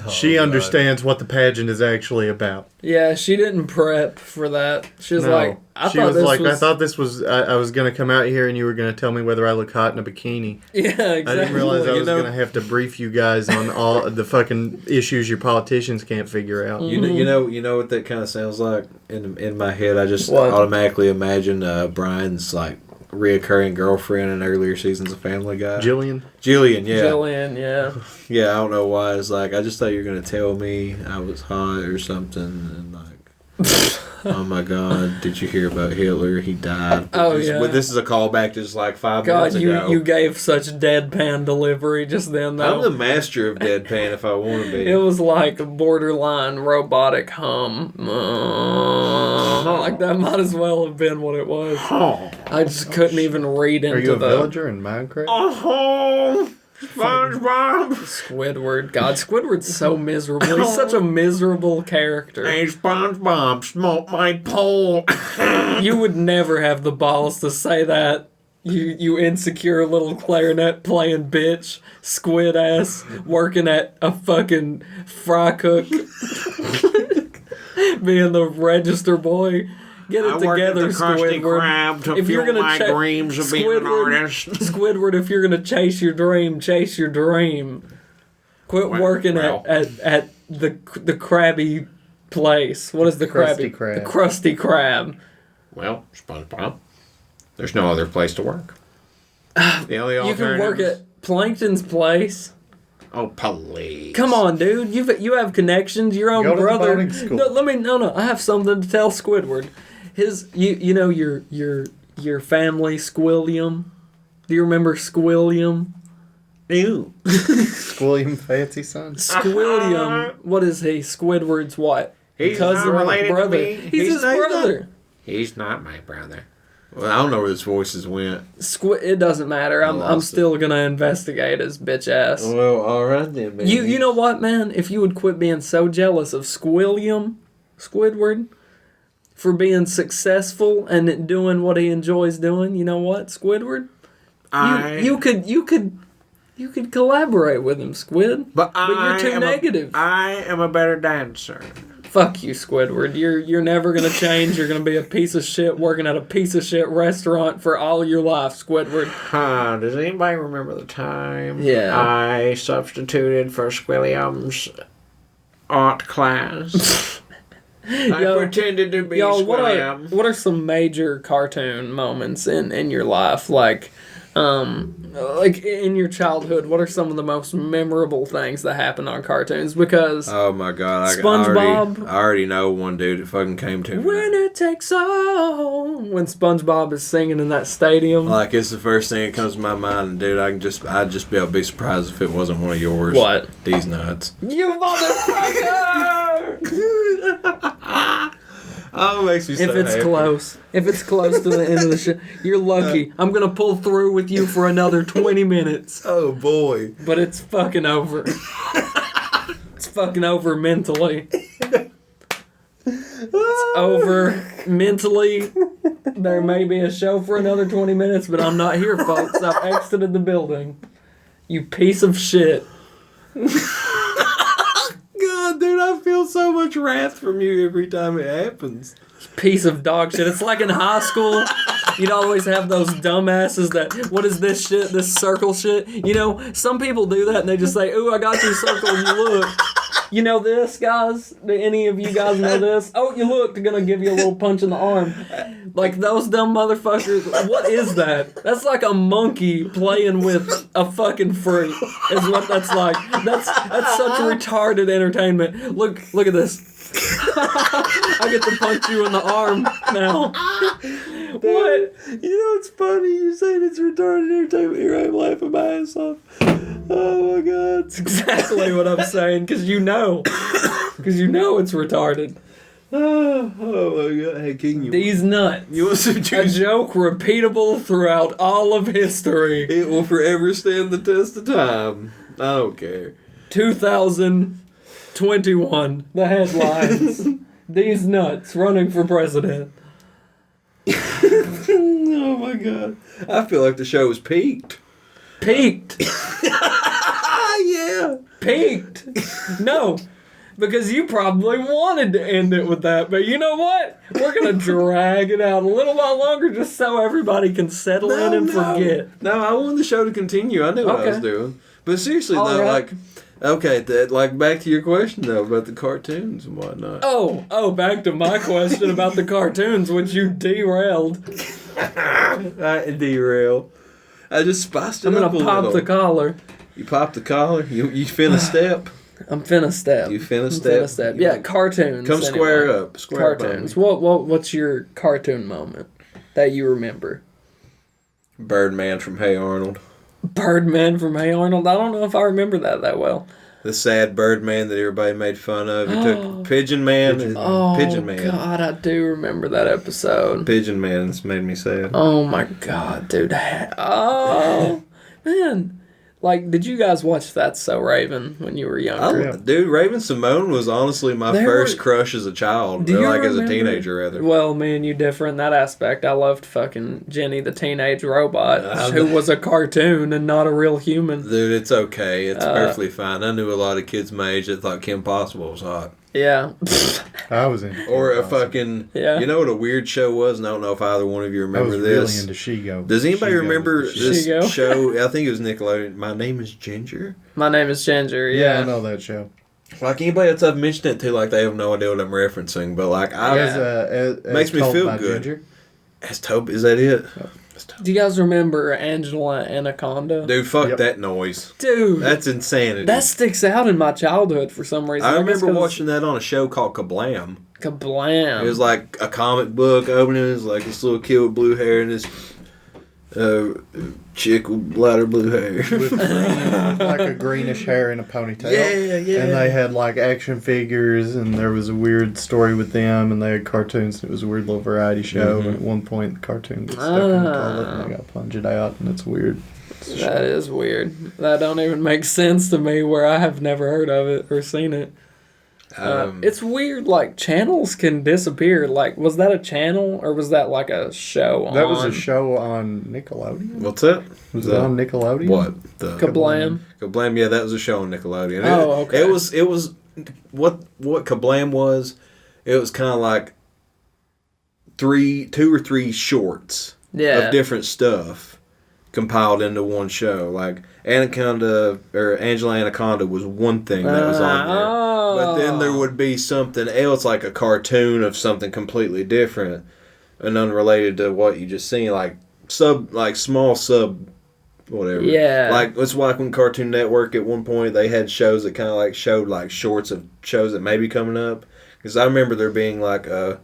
She understands what the pageant is actually about. Yeah, she didn't prep for that. She was like, I thought this was, I was going to come out here and you were going to tell me whether I look hot in a bikini. Yeah, exactly. I didn't realize I You was know- going to have to brief you guys on all the fucking issues your politicians can't figure out. You know what that kind of sounds like in my head. I just What? automatically imagine Brian's like reoccurring girlfriend in earlier seasons of Family Guy. Jillian? Jillian, yeah, Jillian, yeah. yeah. I don't know why. It's like I just thought you were gonna tell me I was hot or something, and like, oh my God, did you hear about Hitler? He died. Oh, yeah. But this is a callback just like 5 God, minutes ago. you gave such deadpan delivery just then, though. I'm the master of deadpan if I want to be. It was like a borderline robotic hum. Like, that might as well have been what it was. I just couldn't even read into Are you a the villager in Minecraft? Oh, SpongeBob. Squidward. God, Squidward's so miserable. He's such a miserable character. Hey, SpongeBob, smoke my pole. You would never have the balls to say that. You insecure little clarinet playing bitch, squid ass, working at a fucking fry cook, being the register boy. Get it together, Squidward. Krab to If you're fuel gonna my dreams of being an artist. Squidward, if you're gonna chase your dream, chase your dream. Quit working at the Krabby place. What is the Krusty Krabby? Krab. The Krusty Krab. Well, SpongeBob. There's no other place to work. The only You can work at Plankton's place. Oh, please. Come on, dude. You have connections. Your own Go to the brother. boating school. No. I have something to tell Squidward. You know your family Squilliam. Do you remember Squilliam? Ew. Squilliam Fancy Son. Squilliam. What is he? Squidward's what? He's Cousin, not related to brother. me. He's his brother. He's not my brother. Well, I don't know where his voices went. It doesn't matter. I'm still gonna investigate his bitch ass. Well, all right then, man. You know what, man? If you would quit being so jealous of Squidward, for being successful and doing what he enjoys doing, you know what, Squidward? You could collaborate with him, Squid. But you're too negative. I am a better dancer. Fuck you, Squidward. You're never gonna change. You're gonna be a piece of shit working at a piece of shit restaurant for all your life, Squidward. Does anybody remember the time I substituted for Squilliam's art class? I pretended to be Squilliam. What are some major cartoon moments in your life? Like in your childhood, what are some of the most memorable things that happen on cartoons? Because oh my god, SpongeBob, I already know one dude that fucking came to me. Winner takes all. When SpongeBob is singing in that stadium, like it's the first thing that comes to my mind, and dude, I'd just be able to be surprised if it wasn't one of yours. What? These nuts. You motherfucker! Oh, it makes me so If it's happy. close. If it's close to the end of the show, you're lucky. I'm going to pull through with you for another 20 minutes. Oh, boy. But it's fucking over. It's fucking over mentally. It's over mentally. There may be a show for another 20 minutes, but I'm not here, folks. I've exited the building. You piece of shit. God, dude, I feel so much wrath from you every time it happens. Piece of dog shit. It's like in high school, you'd always have those dumbasses that, what is this shit, this circle shit? You know, some people do that and they just say, ooh, I got your circle and you look. You know this, guys? Do any of you guys know this? Oh, you look, they're gonna give you a little punch in the arm. Like those dumb motherfuckers. What is that? That's like a monkey playing with a fucking fruit, is what that's like. That's such retarded entertainment. Look at this. I get to punch you in the arm now. What? You know, it's funny you saying it's retarded entertainment. Here I'm laughing my ass off. Oh my god. That's exactly what I'm saying, because you know. Because you know it's retarded. Oh my god. Hey, King, These nuts. You want some A juice? joke repeatable throughout all of history. It will forever stand the test of time. I don't care. 2021. The headlines. These nuts running for president. Oh my god. I feel like the show was peaked. Peaked. Yeah. Peaked. No. Because you probably wanted to end it with that. But you know what? We're going to drag it out a little while longer just so everybody can settle in and forget. No, I wanted the show to continue. I knew what I was doing. But seriously, All though, right. like back to your question, though, about the cartoons and whatnot. Oh, back to my question about the cartoons, which you derailed. I derailed. I just spiced it I'm up going a to pop little. the collar. You pop the collar? You finna step? I'm finna step. You finna I'm step? Finna step. Yeah, cartoons. Come square anyway. up. Square Cartoons. up. What's your cartoon moment that you remember? Birdman from Hey Arnold. Birdman from Hey Arnold? I don't know if I remember that well. The sad Birdman that everybody made fun of. He took Pigeon Man and Pigeon Man. God, I do remember that episode. Pigeon Man's made me sad. Oh my god, dude. Oh, man. Like, did you guys watch That's So Raven when you were younger? Dude, Raven Simone was honestly my first crush as a child. As a teenager, rather. Well, me and you differ in that aspect. I loved fucking Jenny the Teenage Robot, who was a cartoon and not a real human. Dude, it's okay. It's perfectly fine. I knew a lot of kids my age that thought Kim Possible was hot. Yeah. I was in. Or a fucking. Yeah. You know what a weird show was? And I don't know if either one of you I remember was this. really into Shigo. Does anybody Shigo remember was the shit. this Shigo? show? I think it was Nickelodeon. My Name is Ginger. My name is Ginger. Yeah, I Yeah. know that show. Like anybody else I've mentioned it to, like they have no idea what I'm referencing. But like I As makes me told feel by good. Ginger. As Toby, is that it? Do you guys remember Angela Anaconda? Dude, fuck Yep. that noise. Dude, That's insanity. that sticks out in my childhood for some reason. I guess remember 'cause watching that on a show called Kablam. Kablam. It was like a comic book opening. It was like this little kid with blue hair and this chick with lighter blue hair. With like a greenish hair and a ponytail. Yeah. And they had like action figures, and there was a weird story with them, and they had cartoons. And it was a weird little variety show. Mhm. And at one point, the cartoon gets stuck in the toilet, and they got plunged out, and it's weird. That is weird. That don't even make sense to me where I have never heard of it or seen it. It's weird, like, channels can disappear. Like, was that a channel or was that like a show on? That was a show on Nickelodeon. What's that? Was it on Nickelodeon? What? The Kablam. Kablam, yeah, that was a show on Nickelodeon. Oh, okay. It was what Kablam was. It was kind of like two or three shorts Yeah. of different stuff compiled into one show. Like Anaconda or Angela Anaconda was one thing that was on there. But then there would be something else, like a cartoon of something completely different and unrelated to what you just seen, like small sub, whatever. Yeah. Like it's like when Cartoon Network at one point they had shows that kind of like showed like shorts of shows that may be coming up. Because I remember there being like an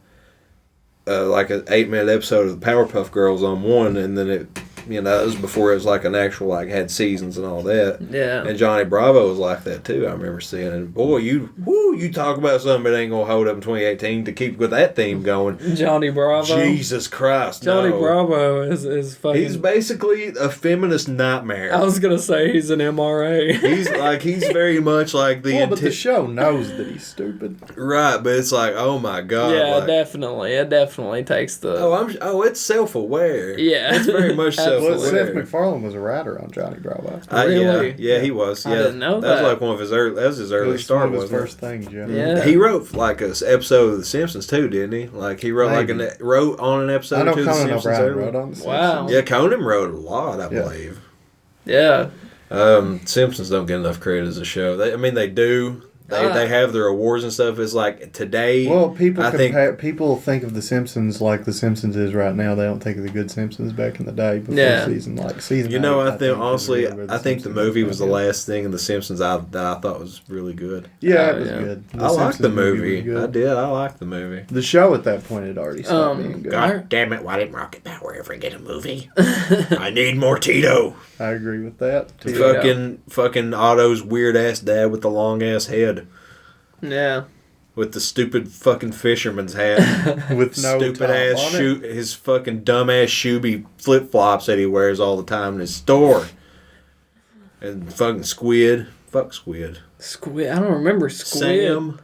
8-minute episode of the Powerpuff Girls on one, and then it. You know, that was before it was like an actual, like, had seasons and all that. Yeah. And Johnny Bravo was like that, too. I remember seeing it. And boy, you talk about something that ain't going to hold up in 2018 to keep with that theme going. Johnny Bravo. Jesus Christ, Johnny no. Bravo is fucking... He's basically a feminist nightmare. I was going to say he's an MRA. He's very much like the... Well, but the show knows that he's stupid. Right, but it's like, oh my God. Yeah, like, definitely. It definitely takes the... it's self-aware. Yeah. It's very much self-aware. Well, Seth MacFarlane was a writer on Johnny Bravo. Really? Yeah, he was. Yeah. I didn't know That was that. like one of his early. That was his It early was start. one of his wasn't it? first things, yeah. Yeah. He wrote like an episode of The Simpsons too, didn't he? Like he wrote Maybe. wrote on an episode I know of The Conan Simpsons. O'Brien early. wrote on the Wow. Simpsons. Yeah, Conan wrote a lot, I Yeah. believe. Yeah. Simpsons don't get enough credit as a show. They do. They have their awards and stuff. It's like today. Well, people I think people think of The Simpsons like The Simpsons is right now. They don't think of the good Simpsons back in the day before Yeah. season 8. I think honestly, is really where I think the Simpsons movie was the good. last thing in The Simpsons that I thought was really good. Yeah, Oh, it was yeah. good. I liked the Simpsons movie. was good. I did. I liked the movie. The show at that point had already stopped being good. God damn it! Why didn't Rocket Power ever get a movie? I need more Tito. I agree with that. Fucking Otto's weird ass dad with the long ass head. Yeah. With the stupid fucking fisherman's hat. With no stupid top ass on it. shoe, his fucking dumb ass shoeby flip flops that he wears all the time in his store. And fucking Squid. Fuck Squid. Squid. I don't remember Squid. Sam.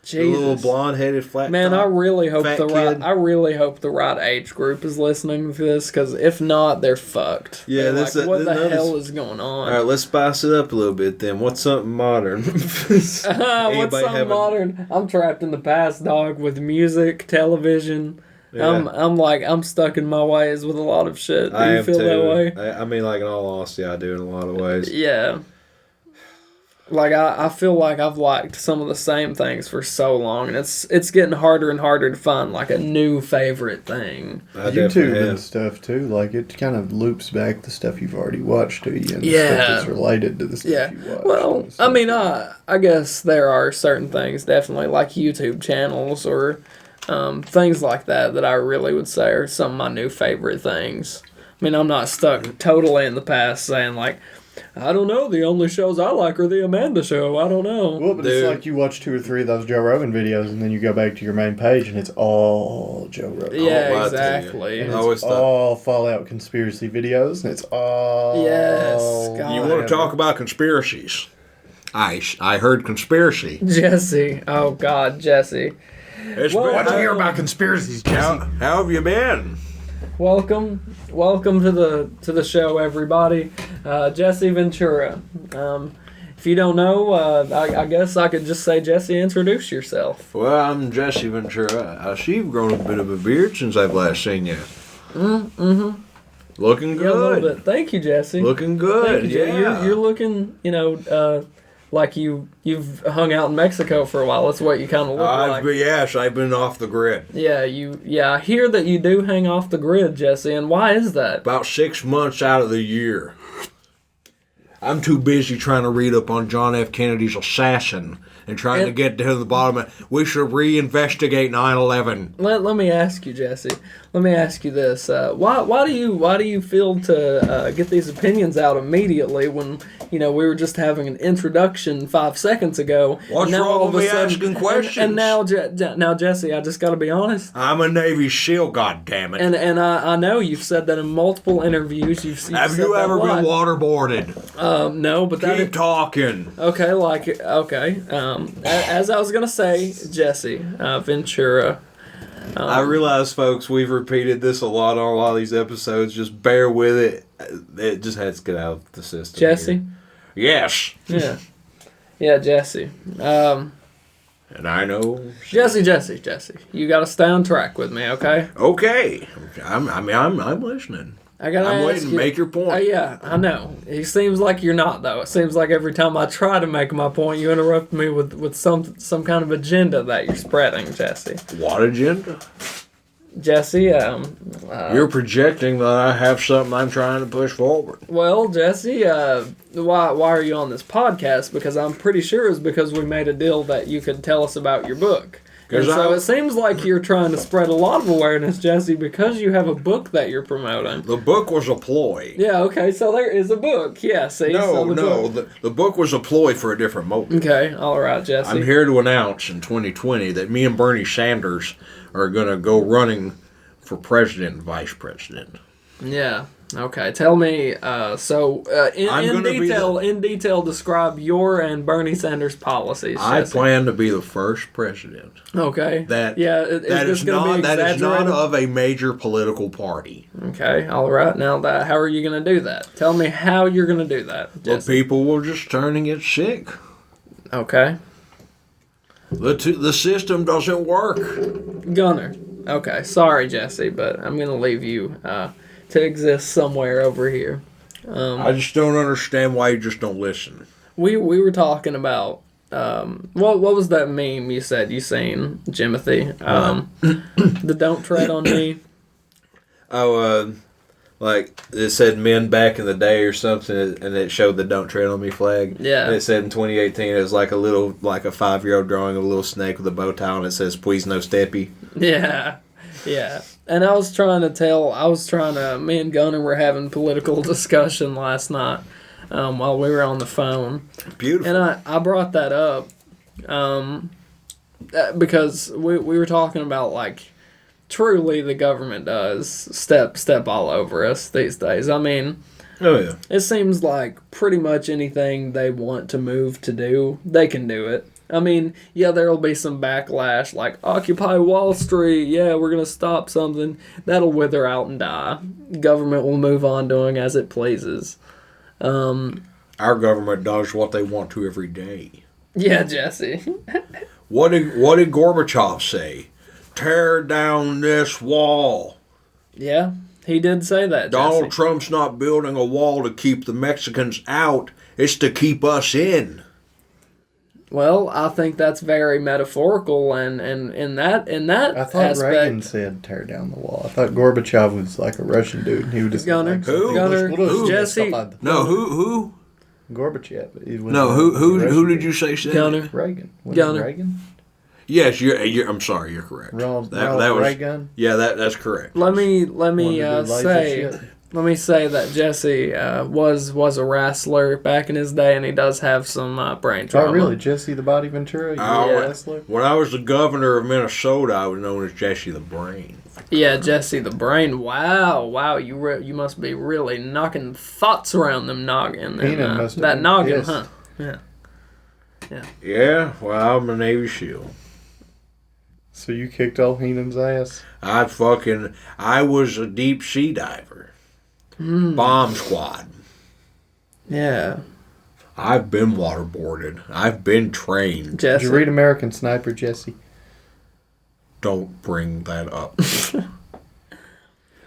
The little Jesus. blonde headed flat Man, top, I really hope fat the kid. right age group is listening to this, because if not, they're fucked. Yeah, They're that's like, a- what the that is- hell is going on? All right, let's spice it up a little bit then. What's something modern? What's Anybody something have a- modern? I'm trapped in the past, dog, with music, television. Yeah. I'm stuck in my ways with a lot of shit. Do I you am feel too. that way? I mean, like in all honesty, I do in a lot of ways. Yeah. Like I feel like I've liked some of the same things for so long, and it's getting harder and harder to find like a new favorite thing. I definitely YouTube and have. stuff too. Like it kind of loops back the stuff you've already watched to you, and the Yeah. stuff that's related to the stuff Yeah. you watched. Well, and stuff. I mean, I guess there are certain things, definitely like YouTube channels or things like that I really would say are some of my new favorite things. I mean, I'm not stuck totally in the past saying like, I don't know, the only shows I like are the Amanda Show. I don't know. Well, but Dude. it's like you watch 2 or 3 of those Joe Rogan videos, and then you go back to your main page, and it's all Joe Rogan. Yeah, lie to you. exactly. And I always it's thought- all Fallout conspiracy videos, and it's all... Yes, God. You want to talk about conspiracies? I heard conspiracy. Jesse. Oh, God, Jesse. It's Well, been- what'd you hear about conspiracies, Jesse? How have you been? Welcome to the show, everybody. Jesse Ventura. If if you don't know, I guess I could just say, Jesse, introduce yourself. Well, I'm Jesse Ventura. I see you've grown a bit of a beard since I've last seen you. Mm-hmm. Looking good. Yeah, a little bit. Thank you, Jesse. Looking good. Thank you, Yeah. You're looking, like you've hung out in Mexico for a while. That's what you kind of look like. Yes, I've been off the grid. Yeah, I hear that you do hang off the grid, Jesse, and why is that? About 6 months out of the year. I'm too busy trying to read up on John F. Kennedy's assassin and trying to get to the bottom of it. We should reinvestigate 9/11. Let me ask you, Jesse. Let me ask you this: why do you feel to get these opinions out immediately when we were just having an introduction 5 seconds ago? What's wrong with me asking questions? And now, Jesse, I just got to be honest. I'm a Navy SEAL, goddammit. And I know you've said that in multiple interviews. Have you ever been waterboarded? No, but keep talking. Okay. As I was gonna say, Jesse Ventura. I realize, folks, we've repeated this a lot on a lot of these episodes. Just bear with it. It just has to get out of the system. Jesse? Here. Yes. Yeah. Yeah, Jesse. And I know. Jesse. You got to stay on track with me, okay? Okay. I'm listening. I'm waiting to make your point. Yeah, I know. It seems like you're not, though. It seems like every time I try to make my point, you interrupt me with some kind of agenda that you're spreading, Jesse. What agenda? Jesse, you're projecting that I have something I'm trying to push forward. Well, Jesse, why are you on this podcast? Because I'm pretty sure it's because we made a deal that you could tell us about your book. And so it seems like you're trying to spread a lot of awareness, Jesse, because you have a book that you're promoting. The book was a ploy. Yeah, okay, so there is a book. Yeah, see? The book was a ploy for a different motive. Okay, all right, Jesse. I'm here to announce in 2020 that me and Bernie Sanders are going to go running for president and vice president. Yeah. Okay, tell me. In detail, describe your and Bernie Sanders' policies. I Jesse. plan to be the first president. Okay. That is not of a major political party. Okay. All right. Now, how are you going to do that? Tell me how you're going to do that. Well, people will just turn and get sick. Okay. The system doesn't work. Gunner. Okay. Sorry, Jesse, but I'm going to leave you to exist somewhere over here. I just don't understand why you just don't listen. We were talking about what was that meme you said you seen, Jimothy? The don't tread on me. Like it said men back in the day or something, and it showed the don't tread on me flag. Yeah. And it said in 2018 it was like a 5-year-old drawing of a little snake with a bow tie and it says please no steppy. Yeah. Yeah. And me and Gunner were having political discussion last night while we were on the phone. Beautiful. And I brought that up because we were talking about, like, truly the government does step all over us these days. I mean, oh yeah. It seems like pretty much anything they want to move to do, they can do it. I mean, yeah, there'll be some backlash, like Occupy Wall Street, yeah, we're going to stop something. That'll wither out and die. Government will move on doing as it pleases. Our government does what they want to every day. Yeah, Jesse. What did Gorbachev say? Tear down this wall. Yeah, he did say that, Donald Trump's not building a wall to keep the Mexicans out. It's to keep us in. Well, I think that's very metaphorical, and in that I thought aspect, Reagan said tear down the wall. I thought Gorbachev was like a Russian dude, and he would just Gunner, who? Jesse? No, who? Gorbachev. No, who did you say said? Gunner. Reagan. Gunner. Reagan. Yes, you're. I'm sorry, you're correct. Ronald was Reagan. Yeah, that's correct. Let me say that Jesse was a wrestler back in his day, and he does have some brain trauma. Oh, really? Jesse the Body Ventura? Wrestler? When I was the governor of Minnesota, I was known as Jesse the Brain. Yeah, Jesse the Brain. Wow! You must be really knocking thoughts around them noggin. That noggin, pissed. huh? Yeah. Yeah. Well, I'm a Navy SEAL. So you kicked old Heenan's ass? I was a deep sea diver. Bomb squad. Yeah. I've been waterboarded. I've been trained. Did you read American Sniper, Jesse? Don't bring that up.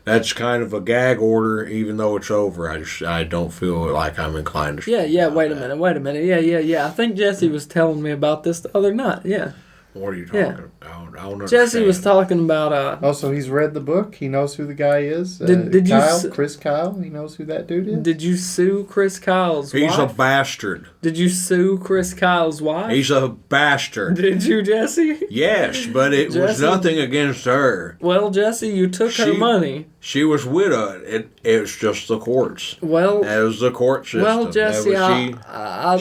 That's kind of a gag order, even though it's over. I don't feel like I'm inclined to. Wait a minute. Yeah. I think Jesse was telling me about this the other night. Yeah. What are you talking about? I don't understand. Jesse was talking about. Also, he's read the book. He knows who the guy is. Did Kyle, you? Chris Kyle. He knows who that dude is. Did you sue Chris Kyle's wife? He's a bastard. Did you sue Chris Kyle's wife? He's a bastard. Did you, Jesse? Yes, but it was nothing against her. Well, Jesse, you took her money. She was widowed. It's just the courts. Well, that was the court system. Well, Jesse,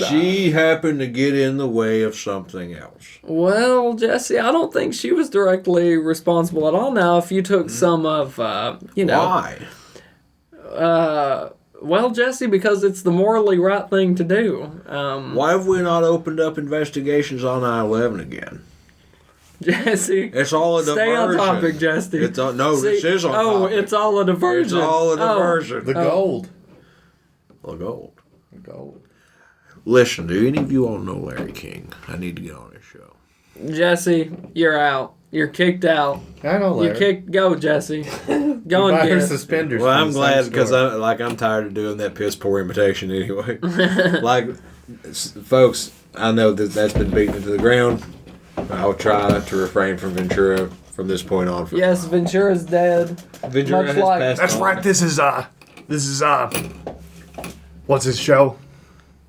she happened to get in the way of something else. Well, Jesse, I don't think she was directly responsible at all. Now, if you took some of, Why? Well, Jesse, because it's the morally right thing to do. Why have we not opened up investigations on 9/11 again? Jesse, it's all a diversion. Stay on topic, Jesse. This is on topic. Oh, it's all a diversion. It's all a diversion. The gold. The gold. The gold. Listen, do any of you all know Larry King? I need to get on his show. Jesse, you're out. You're kicked out. I know Larry. You're kicked. Go, Jesse. Go and get suspenders. Well, I'm glad because I'm tired of doing that piss poor imitation anyway. Like, folks, I know that's been beaten into the ground. I'll try to refrain from Ventura from this point on. Yes, Ventura's dead. Ventura has passed That's on. right. This is what's his show?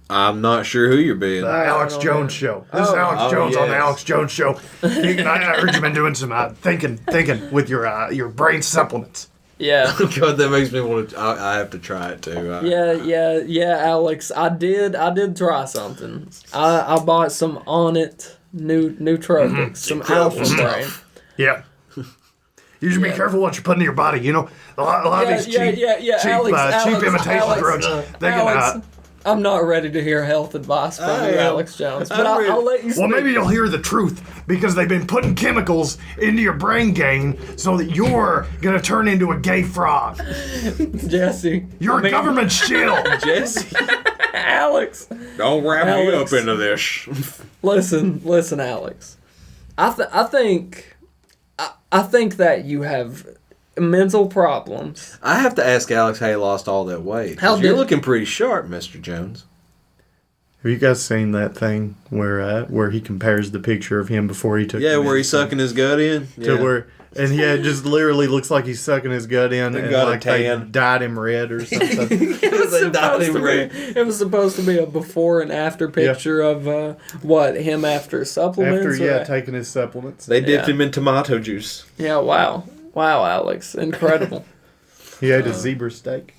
I'm not sure who you're being. The Alex Jones Show. This is Alex Jones on the Alex Jones Show. I heard you've been doing some thinking with your brain supplements. Yeah. God, that makes me want to. I have to try it too. Yeah, Alex. I did try something. I bought some Onnit nootropics, some Alpha Brain. Yeah. You should be careful what you put in your body. You know, a lot of these cheap imitation drugs. They can. I'm not ready to hear health advice from you, Alex Jones, but I'll let you speak. Well, maybe you'll hear the truth, because they've been putting chemicals into your brain gain so that you're going to turn into a gay frog. Jesse. You're a government shield. Jesse. Alex. Don't wrap me up into this. Listen, Alex. I think that you have mental problems. I have to ask Alex how he lost all that weight. You're looking pretty sharp, Mr. Jones. Have you guys seen that thing where he compares the picture of him before he took? Yeah, where he's sucking his gut in. It just literally looks like he's sucking his gut in, and like they dyed him red or something. It was supposed to be a before and after picture of him after supplements. Taking his supplements. They dipped him in tomato juice. Yeah, wow, Alex, incredible. He ate a zebra steak.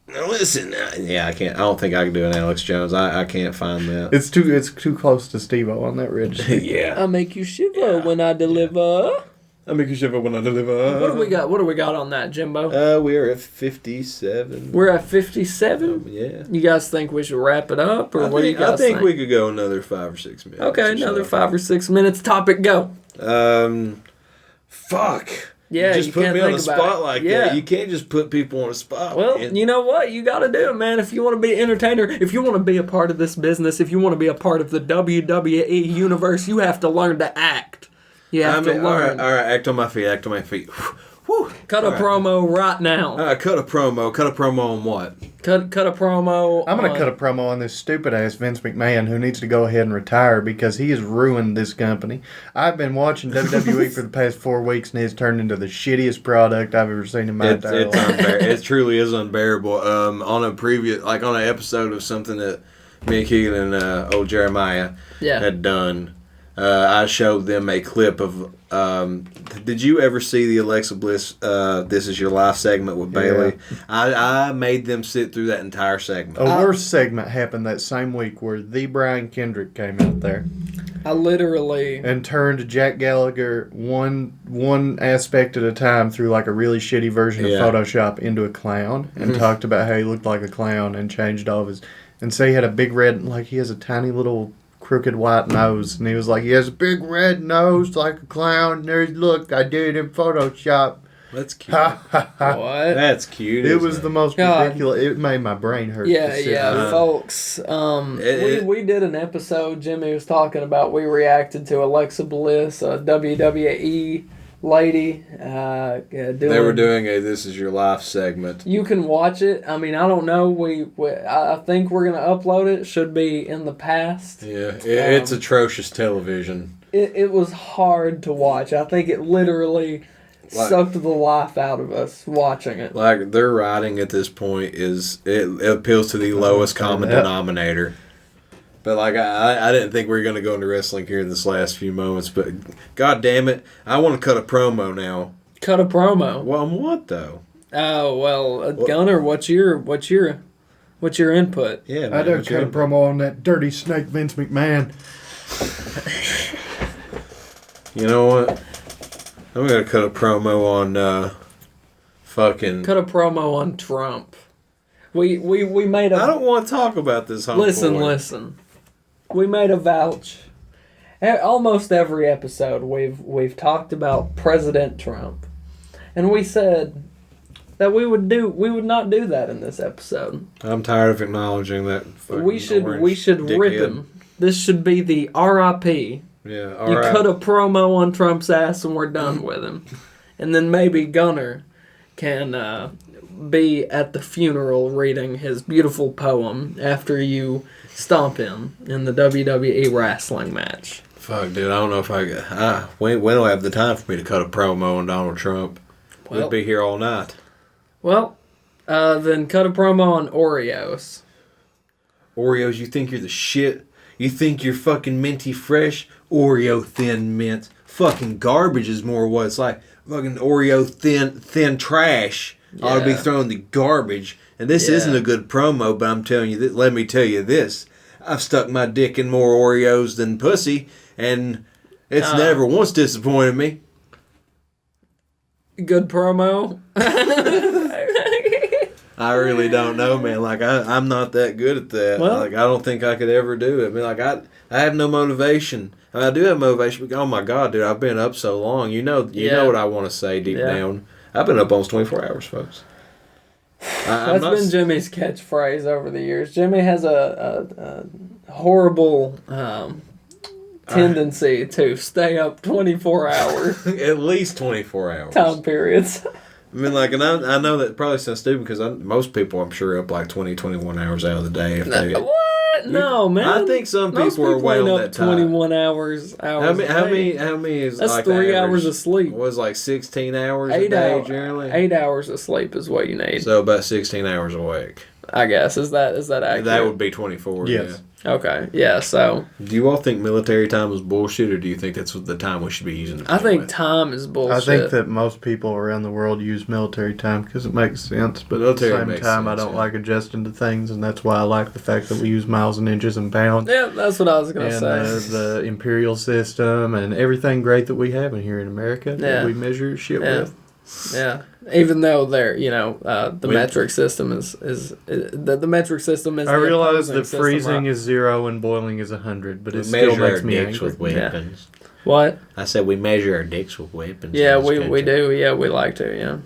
Now listen, I can't. I don't think I can do an Alex Jones. I can't find that. It's too close to Steve-O on that ridge. Yeah. I make you shiver when I deliver. I make you shiver when I deliver. What do we got on that, Jimbo? We're at 57. We're at 57? Yeah. You guys think we should wrap it up? Or what do you guys think? I think we could go another 5 or 6 minutes. Okay, another 5 or 6 minutes. Topic, go. Fuck. Yeah, you just put me on the spot like that. You can't just put people on a spot. Well, you know what? You got to do it, man. If you want to be an entertainer, if you want to be a part of this business, if you want to be a part of the WWE universe, you have to learn to act. You have to learn. All right, act on my feet. Whew. Cut a promo right now. Cut a promo. Cut a promo on what? Cut a promo. I'm going to cut a promo on this stupid ass Vince McMahon who needs to go ahead and retire because he has ruined this company. I've been watching WWE for the past 4 weeks and it's turned into the shittiest product I've ever seen in my entire life. It truly is unbearable. On an episode of something that me and Keegan and old Jeremiah had done, I showed them a clip of. Did you ever see the Alexa Bliss This Is Your Life segment with Bailey? I made them sit through that entire segment. A worse segment happened that same week where the Brian Kendrick came out there. I literally... And turned Jack Gallagher one aspect at a time through like a really shitty version of Photoshop into a clown and talked about how he looked like a clown and changed all of his... And so he had a big red... Like he has a tiny little... crooked white nose, and he was like, he has a big red nose like a clown. Look, I did it in Photoshop. That's cute. What? That's cute. It was the most God. ridiculous. It made my brain hurt. Yeah, folks. We did an episode. Jimmy was talking about. We reacted to Alexa Bliss, a WWE lady. They were doing a "This Is Your Life" segment. You can watch it. I mean, I don't know. I think we're gonna upload it. Should be in the past. Yeah, it's atrocious television. It was hard to watch. I think it literally sucked the life out of us watching it. Like, their writing at this point it appeals to the lowest common denominator. But, like, I didn't think we were going to go into wrestling here in this last few moments. But, god damn it, I want to cut a promo now. Cut a promo? Well, on what, though? Oh, well, Gunner, what's your input? Yeah, man, I done cut a promo on that dirty snake Vince McMahon. You know what? I'm going to cut a promo on fucking... Cut a promo on Trump. We made a... I don't want to talk about this, homeboy. Listen. We made a vouch. Almost every episode we've talked about President Trump. And we said that we would not do that in this episode. I'm tired of acknowledging that. We should rip him. This should be the RIP. Yeah, all right. You cut a promo on Trump's ass and we're done with him. And then maybe Gunner can be at the funeral reading his beautiful poem after you stomp him in the WWE wrestling match. Fuck, dude, I don't know if when do I have the time for me to cut a promo on Donald Trump? We'd be here all night. Well, then cut a promo on Oreos. Oreos, you think you're the shit? You think you're fucking minty fresh? Oreo thin mint. Fucking garbage is more what it's like. Fucking Oreo thin trash. Yeah. Ought to be thrown in the garbage. And this isn't a good promo, but I'm telling you, let me tell you this. I've stuck my dick in more Oreos than pussy, and it's never once disappointed me. Good promo? I really don't know, man. Like, I'm not that good at that. Well, like, I don't think I could ever do it. I mean, like, I have no motivation. I mean, I do have motivation, but oh my God, dude, I've been up so long. You know what I want to say deep down. I've been up almost 24 hours, folks. That's been Jimmy's catchphrase over the years. Jimmy has a horrible tendency to stay up 24 hours. At least 24 hours. Time periods. I mean, like, and I know that probably sounds stupid because most people, I'm sure, are up like 20, 21 hours out of the day. What? No, man. I think some people are well on that time. 21 hours. How many is that's like 3 hours of sleep. Was like 16 hours a day generally? 8 hours of sleep is what you need. So about 16 hours awake. I guess. Is that accurate? That would be 24. Yes. Yeah. Okay. Yeah, so. Do you all think military time is bullshit, or do you think that's the time we should be using? I think time is bullshit. I think that most people around the world use military time because it makes sense. But military at the same time, I don't like adjusting to things, and that's why I like the fact that we use miles and inches and pounds. Yeah, that's what I was going to say. The imperial system and everything great that we have in here in America that we measure shit with. Yeah, even though they're the metric system is the metric system is. I realize that freezing is 0 and boiling is 100, but it still makes me angry. With weapons. Yeah. What? I said we measure our dicks with weapons. Yeah, we do. Yeah, we like to. Yeah.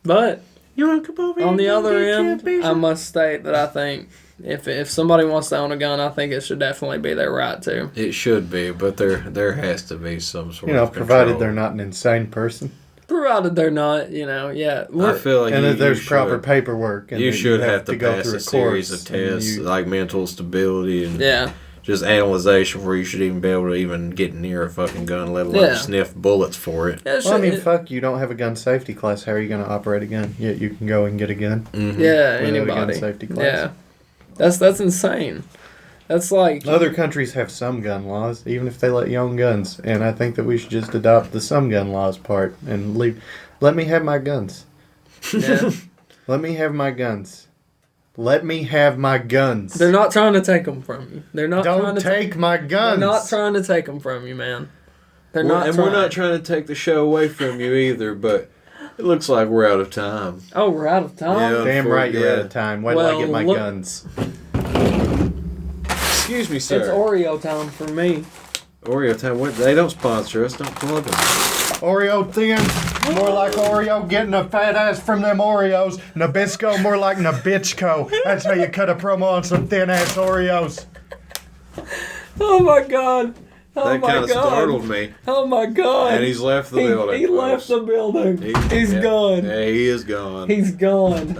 But you want to come over on the other end, I must state that I think. If somebody wants to own a gun, I think it should definitely be their right to. It should be, but there has to be some sort of provided control. they're not an insane person. Provided they're not, yeah. I feel like that there's proper paperwork. And you should have to go pass through a series of tests, like mental stability and just analyzation, where you should even be able to even get near a fucking gun, let alone sniff bullets for it. Yeah, fuck, you don't have a gun safety class. How are you going to operate a gun? Yet you can go and get a gun. Mm-hmm. Yeah, anybody. A gun safety class. Yeah. That's insane. That's like... Other countries have some gun laws, even if they let you own guns. And I think that we should just adopt the some gun laws part and leave... Let me have my guns. Yeah. Let me have my guns. Let me have my guns. They're not trying to take them from you. They're not Don't trying to take my guns. They're not trying to take them from you, man. We're not trying to take the show away from you either, but... It looks like we're out of time. Oh, we're out of time? Yeah, damn right you're out of time. Wait till I get my guns. Excuse me, sir. It's Oreo time for me. Oreo time. What? They don't sponsor us. Don't plug them. Oreo thin, more like Oreo getting a fat ass from them Oreos. Nabisco, more like Nabitchko. That's how you cut a promo on some thin ass Oreos. Oh my god. Oh That my kind of god. startled me. Oh my god. And he's left the building. He left the building. He's gone. Yeah, he is gone. He's gone.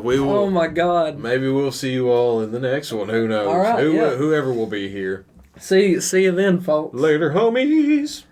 We will. Oh my god. Maybe we'll see you all in the next one. Who knows? All right, yeah. Whoever will be here. See you then, folks. Later, homies.